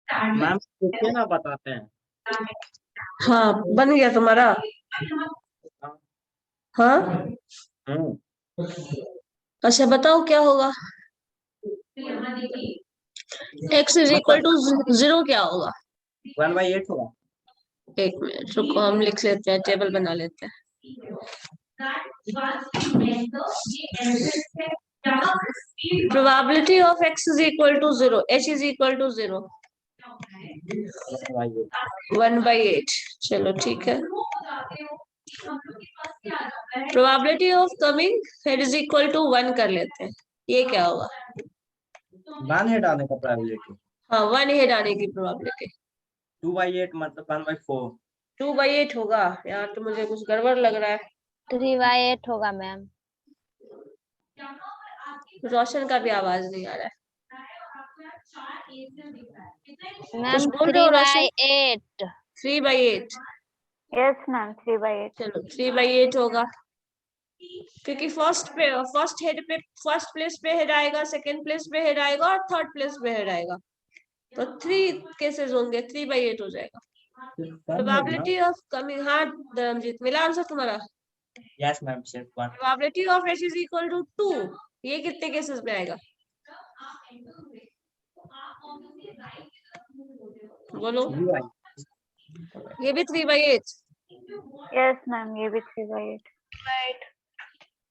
मैम देखिए ना, बताते हैं। हाँ बन गया तुम्हारा? हाँ अच्छा बताओ क्या होगा। x इज इक्वल टू 0 क्या होगा? 1/8 होगा। एक मिनट रुको, हम लिख लेते हैं, टेबल बना लेते हैं। Probability of x is equal to 0, h is equal to 0, 1/8। चलो ठीक है। Probability of coming head is equal to 1 कर लेते हैं, ये क्या होगा? 1 हेड आने का प्रोबेबिलिटी। हाँ 1 हेड आने की प्रोबेबिलिटी। 2/8 मतलब 1/4। 2/8 होगा यार, तो मुझे कुछ गड़बड़ लग रहा है। 3/8 होगा मैम। रोशन का भी आवाज नहीं आ रहा है। मैम कुछ बोल रहे हो रोशन? 3/8। 3/8। Yes ma'am 3/8। चलो 3/8 होगा, क्योंकि फर्स्ट प्लेस पे हेड आएगा, सेकंड प्लेस पे हेड आएगा और थर्ड प्लेस पे हेड आएगा, तो 3 केसेस होंगे, 3/8 हो जाएगा। प्रोबेबिलिटी ऑफ कमिंग, हाँ धर्मजीत मिला आंसर तुम्हारा? यस मैम सिर्फ 1। Probability of h is equal to 2, ये कितने केसेस में आएगा बोलो? ये भी 3/8। यस मैम ये भी 3/8।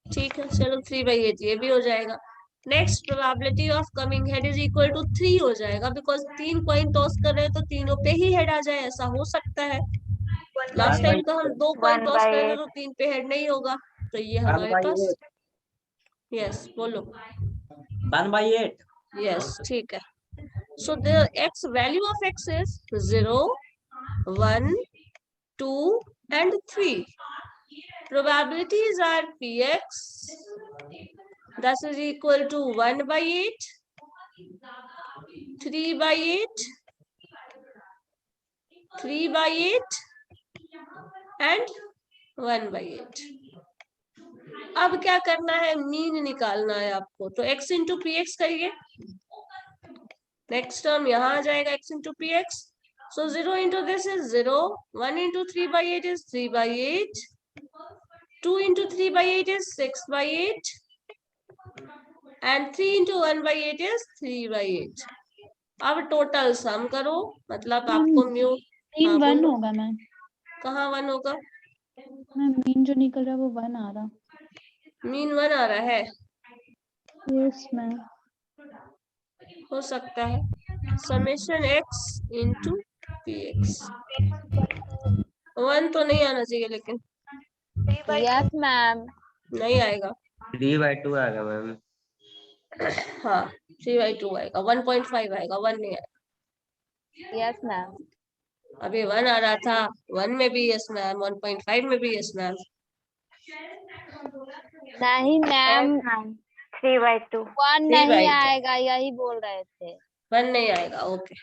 ठीक है, चलो 3/8 ये भी हो जाएगा। Next, probability of coming head is equal to 3 हो जाएगा, बिकॉज 3 कॉइन टॉस कर रहे हैं तो तीनों पे ही हेड आ जाए, ऐसा हो सकता है। लास्ट टाइम तो हम 2 कॉइन टॉस कर रहे थे तो 3 पे हेड नहीं होगा, तो ये हमारे पास। यस बोलो। 1/8। यस ठीक है। So the x value of x is 0, 1, 2 and 3. Probabilities are px, that is equal to 1/8, 3/8, 3/8 and 1/8. अब क्या करना है, मीन निकालना है आपको, तो x into px करिए। नेक्स्ट टर्म यहाँ आ जाएगा x into px. So 0 into this is 0, 1 into 3/8 is 3/8, 2 into 3/8 is 6/8 and 3 into 1/8 is 3/8. अब टोटल सम करो, मतलब आपको म्यू मीन 1 होगा मैम। कहाँ 1 होगा मैम मीन जो निकल रहा है वो 1 आ रहा। मीन 1 आ रहा है? Yes ma'am. हो सकता है। समेशन x into px 1 तो नहीं आना चाहिए, लेकिन यस मैम। नहीं आएगा। 3/2 आएगा मैम। हाँ 3/2 आएगा, 1.5 आएगा, 1 नहीं आएगा। Yes ma'am. अभी 1 आ रहा था, 1 में भी यस मैम, 1.5 में भी यस मैम। नहीं मैम 3/2। 1 नहीं 3/2 आएगा, यही बोल रहे थे। 1 नहीं आएगा, ओके।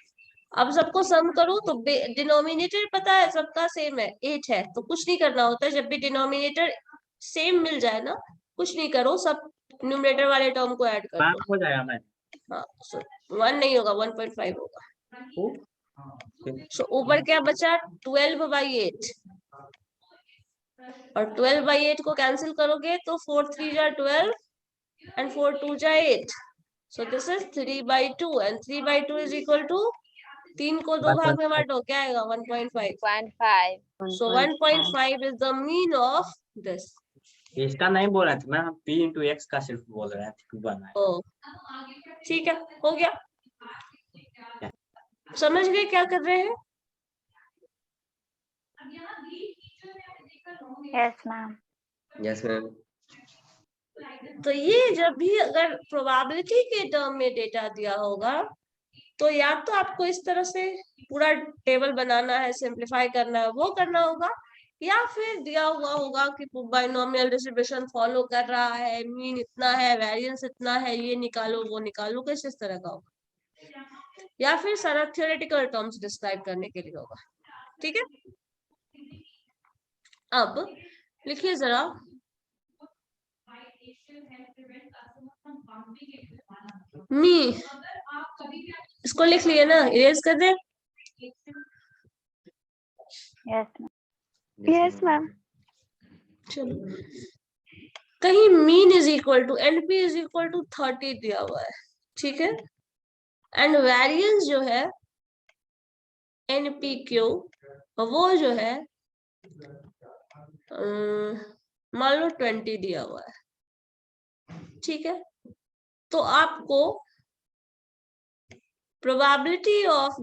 अब सबको सम करो, तो डिनोमिनेटर पता है सबका सेम है, 8 है, तो कुछ नहीं करना होता है। जब भी डिनोमिनेटर सेम मिल जाए ना, कुछ नहीं करो, सब न्यूमरेटर वाले टर्म को ऐड कर दो। हो जाएगा मैम। हाँ, 1 नहीं होगा, 1.5 होगा। सो ऊपर क्या बचा, 12/8, और 12/8 को कैंसिल करोगे तो 4 3 जा 12 and 4 2 जा 8. So this is 3/2 and 3/2 is equal to 3 को 2 भाग में बांटो, क्या आएगा 1.5. 1.5। So 1.5 is the mean of this. इसका नहीं बोल रहे थे मैम, हम p into x का सिर्फ बोल रहे थे 1 है। ओ ठीक है, हो गया। समझ गए क्या कर रहे हैं? Yes ma'am. Yes ma'am. तो ये जब भी अगर प्रोबेबिलिटी के टर्म में डेटा दिया होगा, तो या तो आपको इस तरह से पूरा टेबल बनाना है, सिंप्लीफाई करना है, वो करना होगा, या फिर दिया हुआ होगा कि बाइनोमियल डिस्ट्रीब्यूशन फॉलो कर रहा है, मीन इतना है, वेरिएंस इतना है, ये निकालो वो निकालो, कुछ इस तरह का होगा, या फिर सारा थ्योरेटिकल टर्म्स डिस्क्राइब करने के लिए होगा। ठीक है, अब लिखिए जरा, मी, इसको लिख लिए ना, इरेज कर दे। Yes ma'am. चलो, कहीं mean is equal to NP is equal to 30 दिया हुआ है, ठीक है, एंड वेरिएंस जो है एनपी क्यू, वो जो है मान लो 20 दिया हुआ है, ठीक है। तो आपको probability of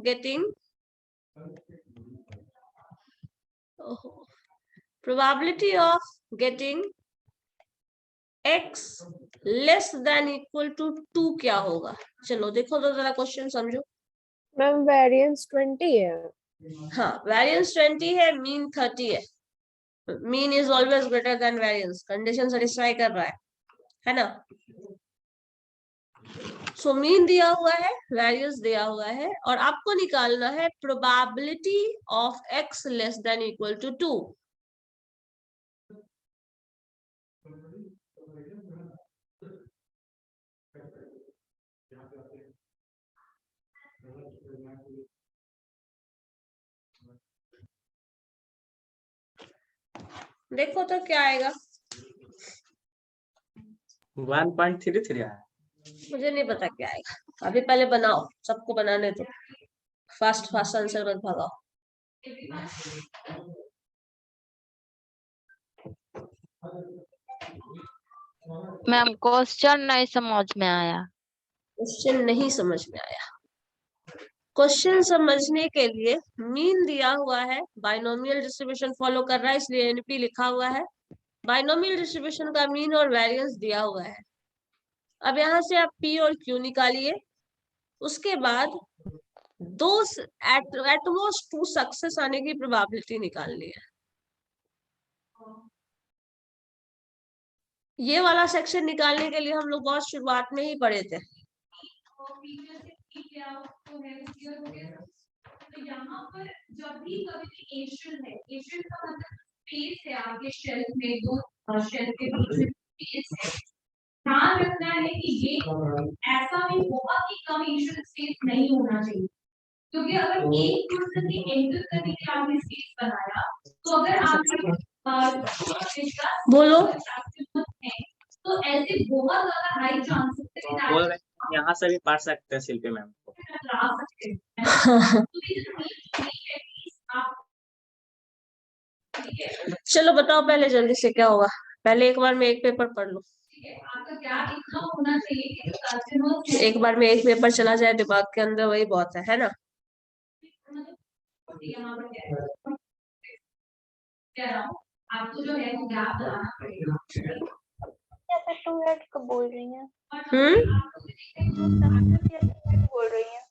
getting x less than equal to 2 क्या होगा? चलो देखो तो जरा क्वेश्चन समझो। मैम वेरिएंस 20 है। हाँ, वेरिएंस 20 है, मीन 30 है। Mean is always greater than variance, condition satisfy कर रहा है ना। सो मीन दिया हुआ है, वेरिएंस दिया हुआ है, और आपको निकालना है probability of x less than equal to 2। देखो तो क्या आएगा। 1.33 आया। मुझे नहीं पता क्या आएगा, अभी पहले बनाओ, सबको बनाने दो, फास्ट फास्ट आंसर मत भगाओ। मैम क्वेश्चन नहीं समझ में आया। क्वेश्चन नहीं समझ में आया। क्वेश्चन समझने के लिए मीन दिया हुआ है, बाइनोमियल डिस्ट्रीब्यूशन फॉलो कर रहा है, इसलिए एनपी लिखा हुआ है। बाइनोमियल डिस्ट्रीब्यूशन का मीन और वेरिएंस दिया हुआ है। अब यहाँ से आप पी और क्यू निकालिए। उसके बाद दो एटमोस्ट 2 सक्सेस आने की प्रोबेबिलिटी निकालनी है। ये वाला सेक्शन निकालने के लिए हम लोग बहुत शुरुआत में ही पढ़े थे। तो यहाँ पर जब भी कभी एशियन है, एशियन का मतलब स्पेस है, आपके शेल्फ में दो शेल्फ के बीच में स्पेस है। ध्यान रखना है कि ये ऐसा भी बहुत ही कम एशियन स्पेस नहीं होना चाहिए, क्योंकि अगर एक पर्सन ने एंटर करने के लिए आपने स्पेस बनाया, तो अगर आप बोलो तो ऐसे बहुत ज्यादा हाई चांसेस बोल रहे हैं यहाँ से भी पढ़ सकते हैं शिल्पी मैम को। चलो बताओ पहले जल्दी से क्या होगा। पहले एक बार में एक पेपर पढ़ लो, एक बार में एक पेपर चला जाए दिमाग के अंदर, वही बहुत है ना। आपको जो है वो गैप बनाना पड़ेगा। ऐसा 2x को बोल रही हैं? बोल रही हैं?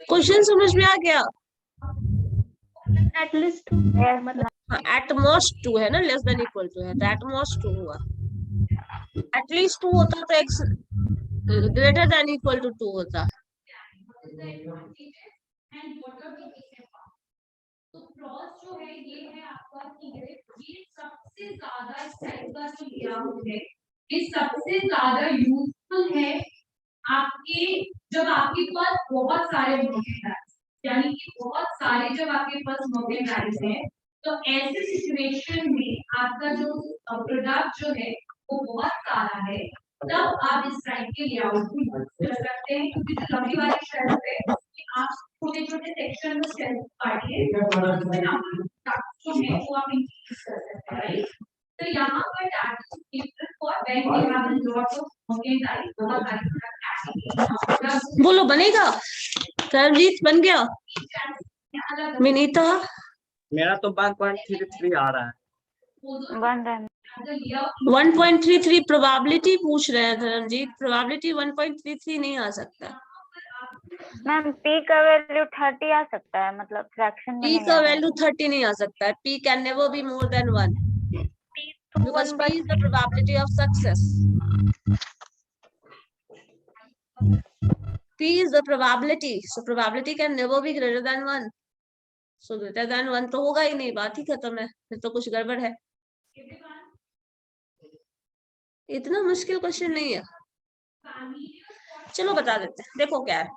क्वेश्चन समझ में आ गया? एटलीस्ट एटमोस्ट 2 है ना, लेस देन इक्वल टू है, तो एटमोस्ट 2 हुआ। एटलीस्ट 2 होता तो x greater than equal to 2 होता। तो क्रॉस जो है ये है आपका कि ये सबसे ज्यादा इस टाइप का जो लेआउट है, ये सबसे ज्यादा यूजफुल है आपके जब आपके पास बहुत सारे मर्केंटाइल्स, यानी कि बहुत सारे जब आपके पास मर्केंटाइल्स हैं, तो ऐसे सिचुएशन में आपका जो प्रोडक्ट जो है वो बहुत सारा है, तब आप इस टाइप के लेआउट को यूज कर सकते हैं। क्योंकि जो लंबी वाली शेल्फ है आप छोटे छोटे सेक्शन में शेल्फ काटिए, उसमें आप जो है वो आप इंक्रीज कर सकते हैं, राइट। तो यहाँ पर बोलो बनेगा? सरजीत बन गया? मिनीता? मेरा तो 1.33 आ रहा है। बन रहा है 1.33 प्रोबेबिलिटी पूछ रहे हैं धर्मजीत, प्रोबेबिलिटी 1.33 नहीं आ सकता। मैम। पी का वैल्यू 30 आ सकता है, मतलब फ्रैक्शन में पी नहीं का आ रहा है। वैल्यू 30 नहीं आ सकता है। P can never be more than 1 because P is the probability of success. P is the probability, so probability can never be greater than 1. So greater than 1 तो होगा ही नहीं, बात ही खत्म है, फिर तो कुछ गड़बड़ है। इतना मुश्किल क्वेश्चन नहीं है, चलो बता देते हैं। देखो क्या है,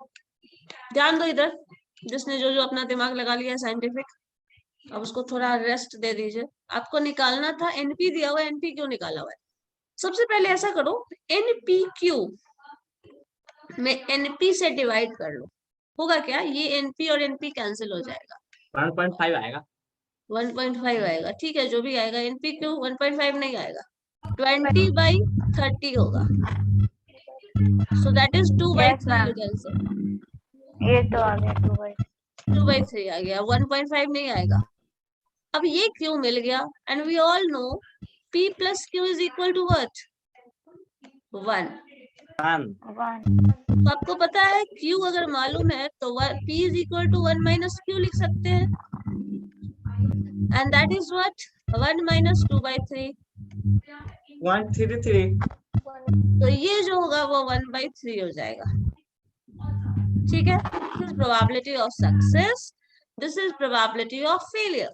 ध्यान दो इधर, जिसने जो जो अपना दिमाग लगा लिया साइंटिफिक, अब उसको थोड़ा रेस्ट दे दीजिए। आपको निकालना था एनपी दिया हुआ है, एनपी क्यू निकाला हुआ है। सबसे पहले ऐसा करो, एनपी क्यू में एनपी से डिवाइड कर लो, होगा क्या, ये एनपी और एनपी कैंसिल हो जाएगा, 1.5 आएगा। 1.5 आएगा, ठीक है जो भी आएगा। एनपी क्यू 1.5 नहीं आएगा, 20/30 होगा, so that is 2/3 you can say. ये तो आ गया 2/3 आ गया, 1.5 नहीं आएगा। अब ये क्यू मिल गया, and we all know P plus Q is equal to what? 1. 1 तो आपको पता है Q अगर मालूम है तो P is equal to 1 minus Q लिख सकते हैं, and that is what 1 minus 2/3। 133 तो ये जो होगा वो 1/3 हो जाएगा। ठीक है, this is probability of success, this is probability of failure.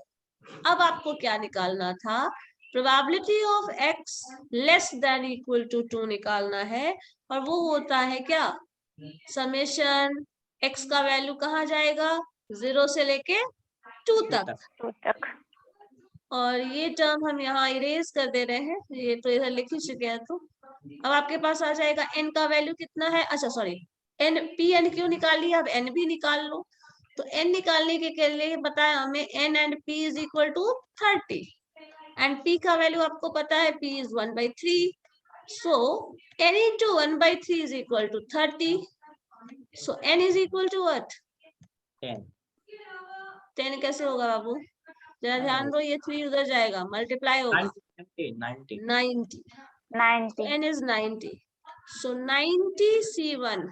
अब आपको क्या निकालना था, probability of x less than equal to 2 निकालना है, और वो होता है क्या, समेशन x का वैल्यू कहाँ जाएगा, 0 से लेके 2 तक। 2 तक। और ये टर्म हम यहाँ इरेज कर दे रहे हैं, ये तो इधर लिख ही चुके हैं। तो अब आपके पास आ जाएगा n का वैल्यू कितना है, अच्छा sorry n p n q निकाल लिया, अब n भी निकाल लो। तो n निकालने के लिए बताया हमें n and p is equal to 30, and p का वैल्यू आपको पता है p is 1/3, so n into 1/3 is equal to 30, so n is equal to what 10 10 कैसे होगा बाबू, जरा ध्यान दो, ये 3 उधर जाएगा, मल्टीप्लाई होगा 90 90, 90। n is 90, so 90 c1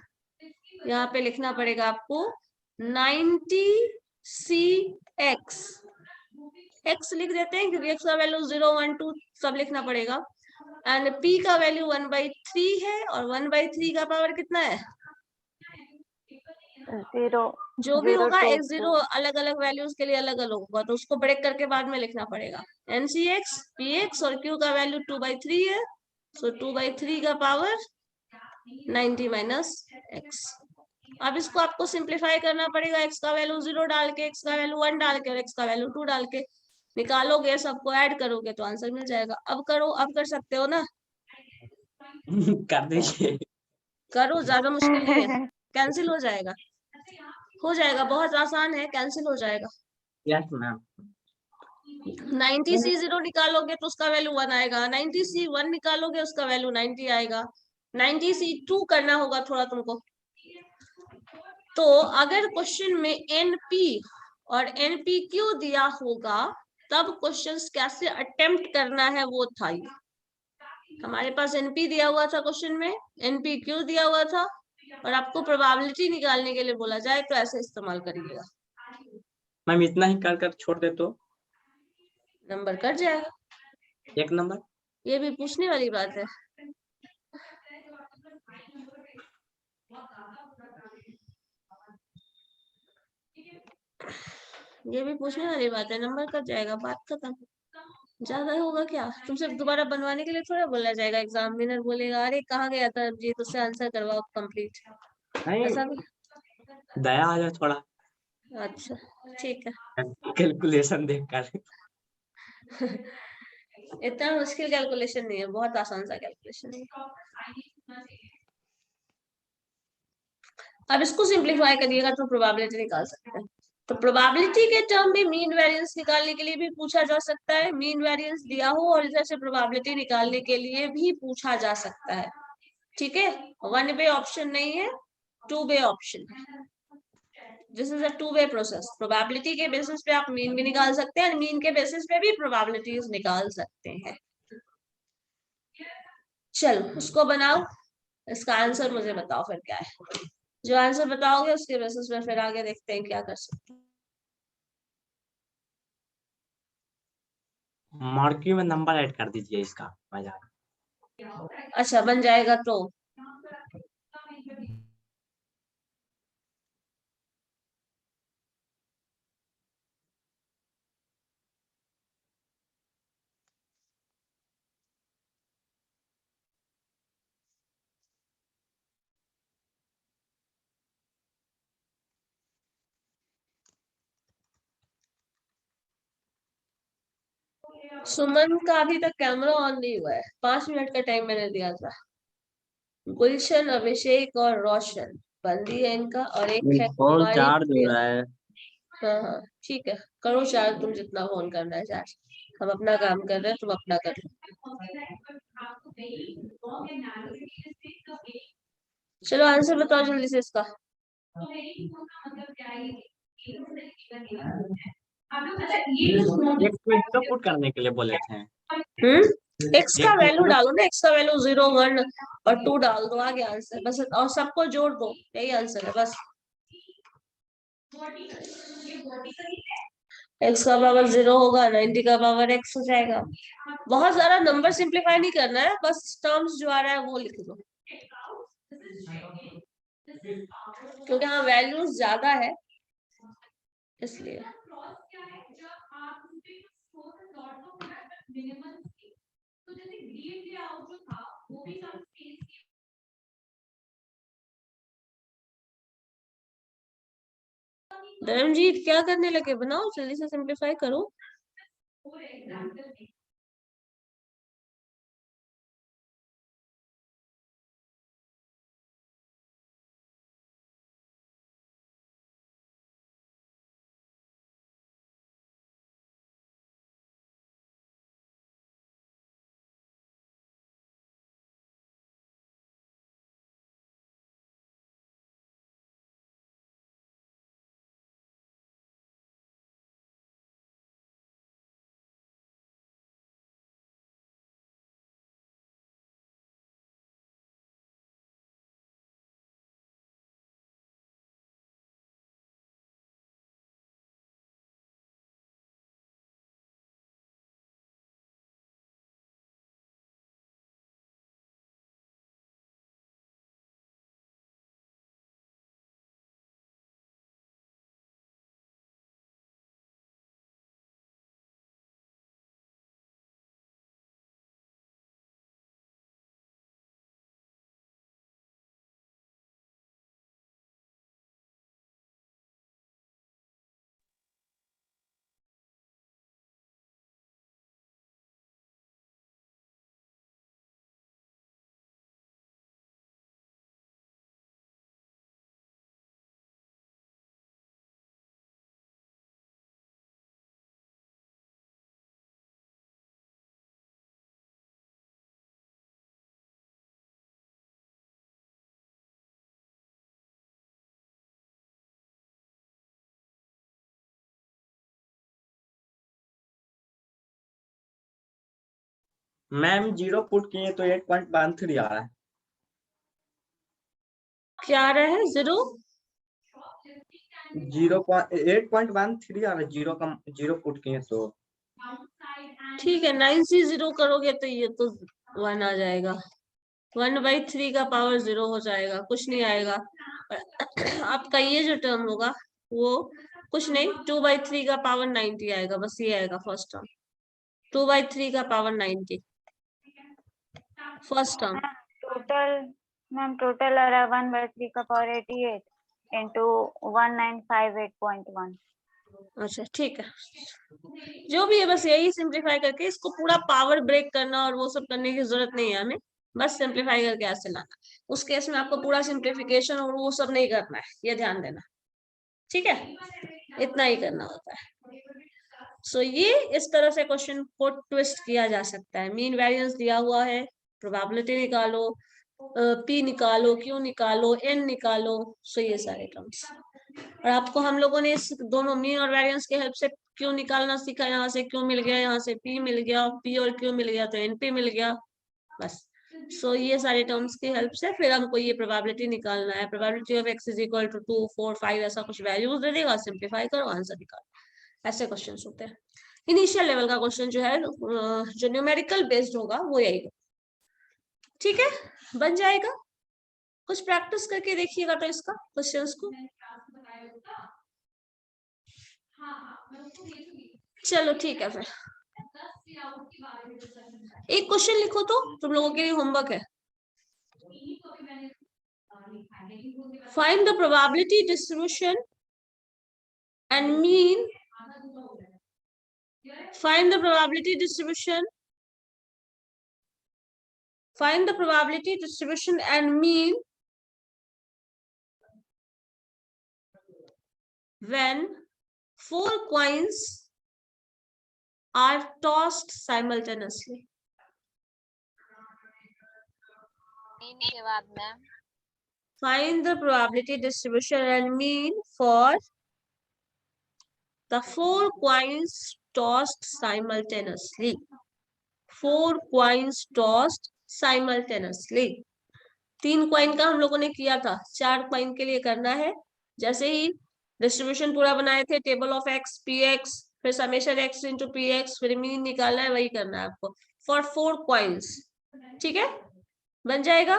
यहाँ पे लिखना पड़ेगा आपको 90 cx, x लिख देते हैं क्योंकि x का वैल्यू 0 1 2 सब लिखना पड़ेगा, एंड p का वैल्यू 1/3 है, और 1/3 का पावर कितना है 0 जो भी 0 होगा to x0 अलग अलग वैल्यूज के लिए अलग अलग होगा, तो उसको ब्रेक करके बाद में लिखना पड़ेगा ncx px, और q का वैल्यू 2/3 है, सो 2/3 का पावर 90 माइनस x। अब इसको आपको सिंप्लीफाई करना पड़ेगा, x का वैल्यू 0 डाल के, x का वैल्यू 1 डाल के, और x का वैल्यू 2 डाल के निकालोगे, सबको ऐड करोगे तो आंसर मिल जाएगा। अब करो, अब कर सकते हो ना, कर दीजिए। करो, ज्यादा मुश्किल नहीं है, कैंसिल हो जाएगा, हो जाएगा, बहुत आसान है, कैंसिल हो जाएगा। Yes ma'am. 90 C0 निकालोगे तो उसका वैल्यू 1 आएगा, 90 C1 निकालोगे उसका वैल्यू 90 आएगा, 90 C2 करना होगा थोड़ा तुमको। तो अगर क्वेश्चन में NP और NPQ दिया होगा तब क्वेश्चंस कैसे अटेम्प्ट करना है वो था। ये हमारे पास NP दिया हुआ था क्वेश्चन में, NPQ दिया हुआ था, और आपको प्रोबेबिलिटी निकालने के लिए बोला जाए तो ऐसे इस्तेमाल करिएगा, मैम इतना ही कर कर छोड़ दे तो नंबर कट जाएगा। 1 नंबर। ये भी पूछने वाली बात है, ये भी पूछने वाली बात है, नंबर कट जाएगा, बात खत्म। ज्यादा होगा क्या, तुमसे दोबारा बनवाने के लिए थोड़ा बोला जाएगा, एग्जामिनर बोलेगा अरे कहाँ गया था जी, तुझसे आंसर करवाओ कंप्लीट, ऐसा भी। दया आ जाए थोड़ा, अच्छा ठीक है। कैलकुलेशन देख कर। इतना मुश्किल कैलकुलेशन नहीं है, बहुत आसान सा कैलकुलेशन है। अब इसको सिंप्लीफाई करिएगा तो प्रोबेबिलिटी निकाल सकते हैं। तो प्रोबेबिलिटी के टर्म में मीन वेरिएंस निकालने के लिए भी पूछा जा सकता है, मीन वेरिएंस दिया हो और इधर से प्रोबेबिलिटी निकालने के लिए भी पूछा जा सकता है। ठीक है, 1 वे ऑप्शन नहीं है, 2 वे ऑप्शन है। This is a 2 way process. Probability के बेसिस पे आप मीन भी निकाल सकते हैं, मीन के बेसिस पे भी प्रोबेबिलिटीज निकाल सकते हैं। चलो उसको बनाओ, इसका आंसर मुझे बताओ फिर क्या है। जो आंसर बताओगे उसके बेसिस पे फिर आगे देखते हैं क्या कर सकते हैं। मार्क्यू में नंबर ऐड कर दीजिए इसका मजा। अच्छा बन जाएगा तो सुमन का अभी तक कैमरा ऑन नहीं हुआ है, 5 मिनट का टाइम मैंने दिया था। गुलशन, अभिषेक और रोशन बंदी है इनका, और एक है फोन कुमारी चार्ज हो प्रिया। रहा है। हाँ हाँ ठीक है, करो चार्ज, तुम जितना फोन करना है चार्ज, हम अपना काम कर रहे हैं, तुम अपना कर लो। चलो आंसर बताओ जल्दी से इसका। एक को पुट करने के लिए बोले थे। एक्स का वैल्यू डालो ना, एक्स का वैल्यू 0 1 और 2 डाल दो, आ गया आंसर बस, और सबको जोड़ दो, यही आंसर है बस। एक्स का पावर 0 होगा, 90 का पावर x हो जाएगा। बहुत सारा नंबर सिंप्लीफाई नहीं करना है, बस टर्म्स जो आ रहा है वो लिख दो, क्योंकि यहाँ वैल्यूज ज्यादा है इसलिए। धर्मजीत क्या करने लगे, बनाओ जल्दी से, सिंप्लीफाई करो। मैम 0 पुट किए तो 8.13 आ रहा है। क्या आ रहा है, 0 8.13 आ रहा है, 0 पुट किए तो। ठीक है, 9 से 0 करोगे तो ये तो 1 आ जाएगा, 1/3 का पावर 0 हो जाएगा, कुछ नहीं आएगा। आपका ये जो टर्म होगा वो कुछ नहीं, 2/3 का पावर 90 आएगा, बस ये आएगा फर्स्ट टर्म, 2/3 का पावर 90 फर्स्ट टर्म। टोटल आ रहा है 1/3 का पावर 88 into 1958.1। अच्छा ठीक है, जो भी है बस यही सिंप्लीफाई करके, इसको पूरा पावर ब्रेक करना और वो सब करने की जरूरत नहीं है हमें, बस सिंप्लीफाई करके ऐसे लाना। उस केस में आपको पूरा सिंप्लीफिकेशन और वो सब नहीं करना है, ये ध्यान देना, ठीक है, इतना ही करना होता है। सो ये इस तरह से क्वेश्चन को ट्विस्ट किया जा सकता है। मीन वेरिएंस दिया हुआ है, प्रोबेबिलिटी निकालो, पी निकालो, क्यू निकालो, एन निकालो, सो ये सारे टर्म्स। और आपको हम लोगों ने इस दोनों मीन और वेरिएंस के हेल्प से क्यू निकालना सीखा, यहाँ से क्यू मिल गया, यहाँ से पी मिल गया, पी और क्यू मिल गया तो एनपी मिल गया, बस। सो ये सारे टर्म्स की हेल्प से फिर हमको ये प्रोबेबिलिटी निकालना है, प्रोबेबिलिटी ऑफ x = 2 4 5 ऐसा कुछ वैल्यूज दे देगा, सिंप्लीफाई करो, आंसर निकालो, ऐसे क्वेश्चंस होते हैं। इनिशियल लेवल का क्वेश्चन जो है, जो न्यूमेरिकल बेस्ड होगा वो यही होगा, ठीक है, बन जाएगा। कुछ प्रैक्टिस करके देखिएगा तो इसका क्वेश्चंस को। चलो ठीक है, फिर एक क्वेश्चन लिखो तो तुम लोगों के लिए होमवर्क है। Find the probability distribution and mean, find the probability distribution, find the probability distribution and mean when 4 coins are tossed simultaneously. Mean के बाद ma'am Find the probability distribution and mean for the 4 coins tossed simultaneously. 4 coins tossed simultaneously. 3 coin का हम लोगों ने किया था, 4 कॉइन के लिए करना है। जैसे ही डिस्ट्रीब्यूशन पूरा बनाए थे, table of x P x, फिर summation x into P x, फिर मीन निकालना है, वही करना है आपको फॉर 4 कॉइन्स। ठीक है, बन जाएगा।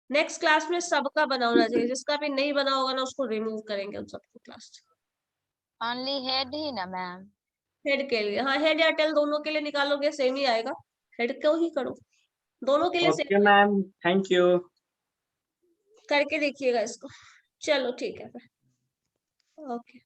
नेक्स्ट क्लास में सबका बना होना चाहिए, जिसका भी नहीं बना होगा ना उसको रिमूव करेंगे उन सबको क्लास। ओनली हेड ही ना मैम? हेड के लिए, हाँ हेड या टेल दोनों के लिए निकालोगे सेम ही आएगा, हेड को ही करो, दोनों के लिए okay same ma'am, thank you. करके देखिएगा इसको। चलो ठीक है, ओके।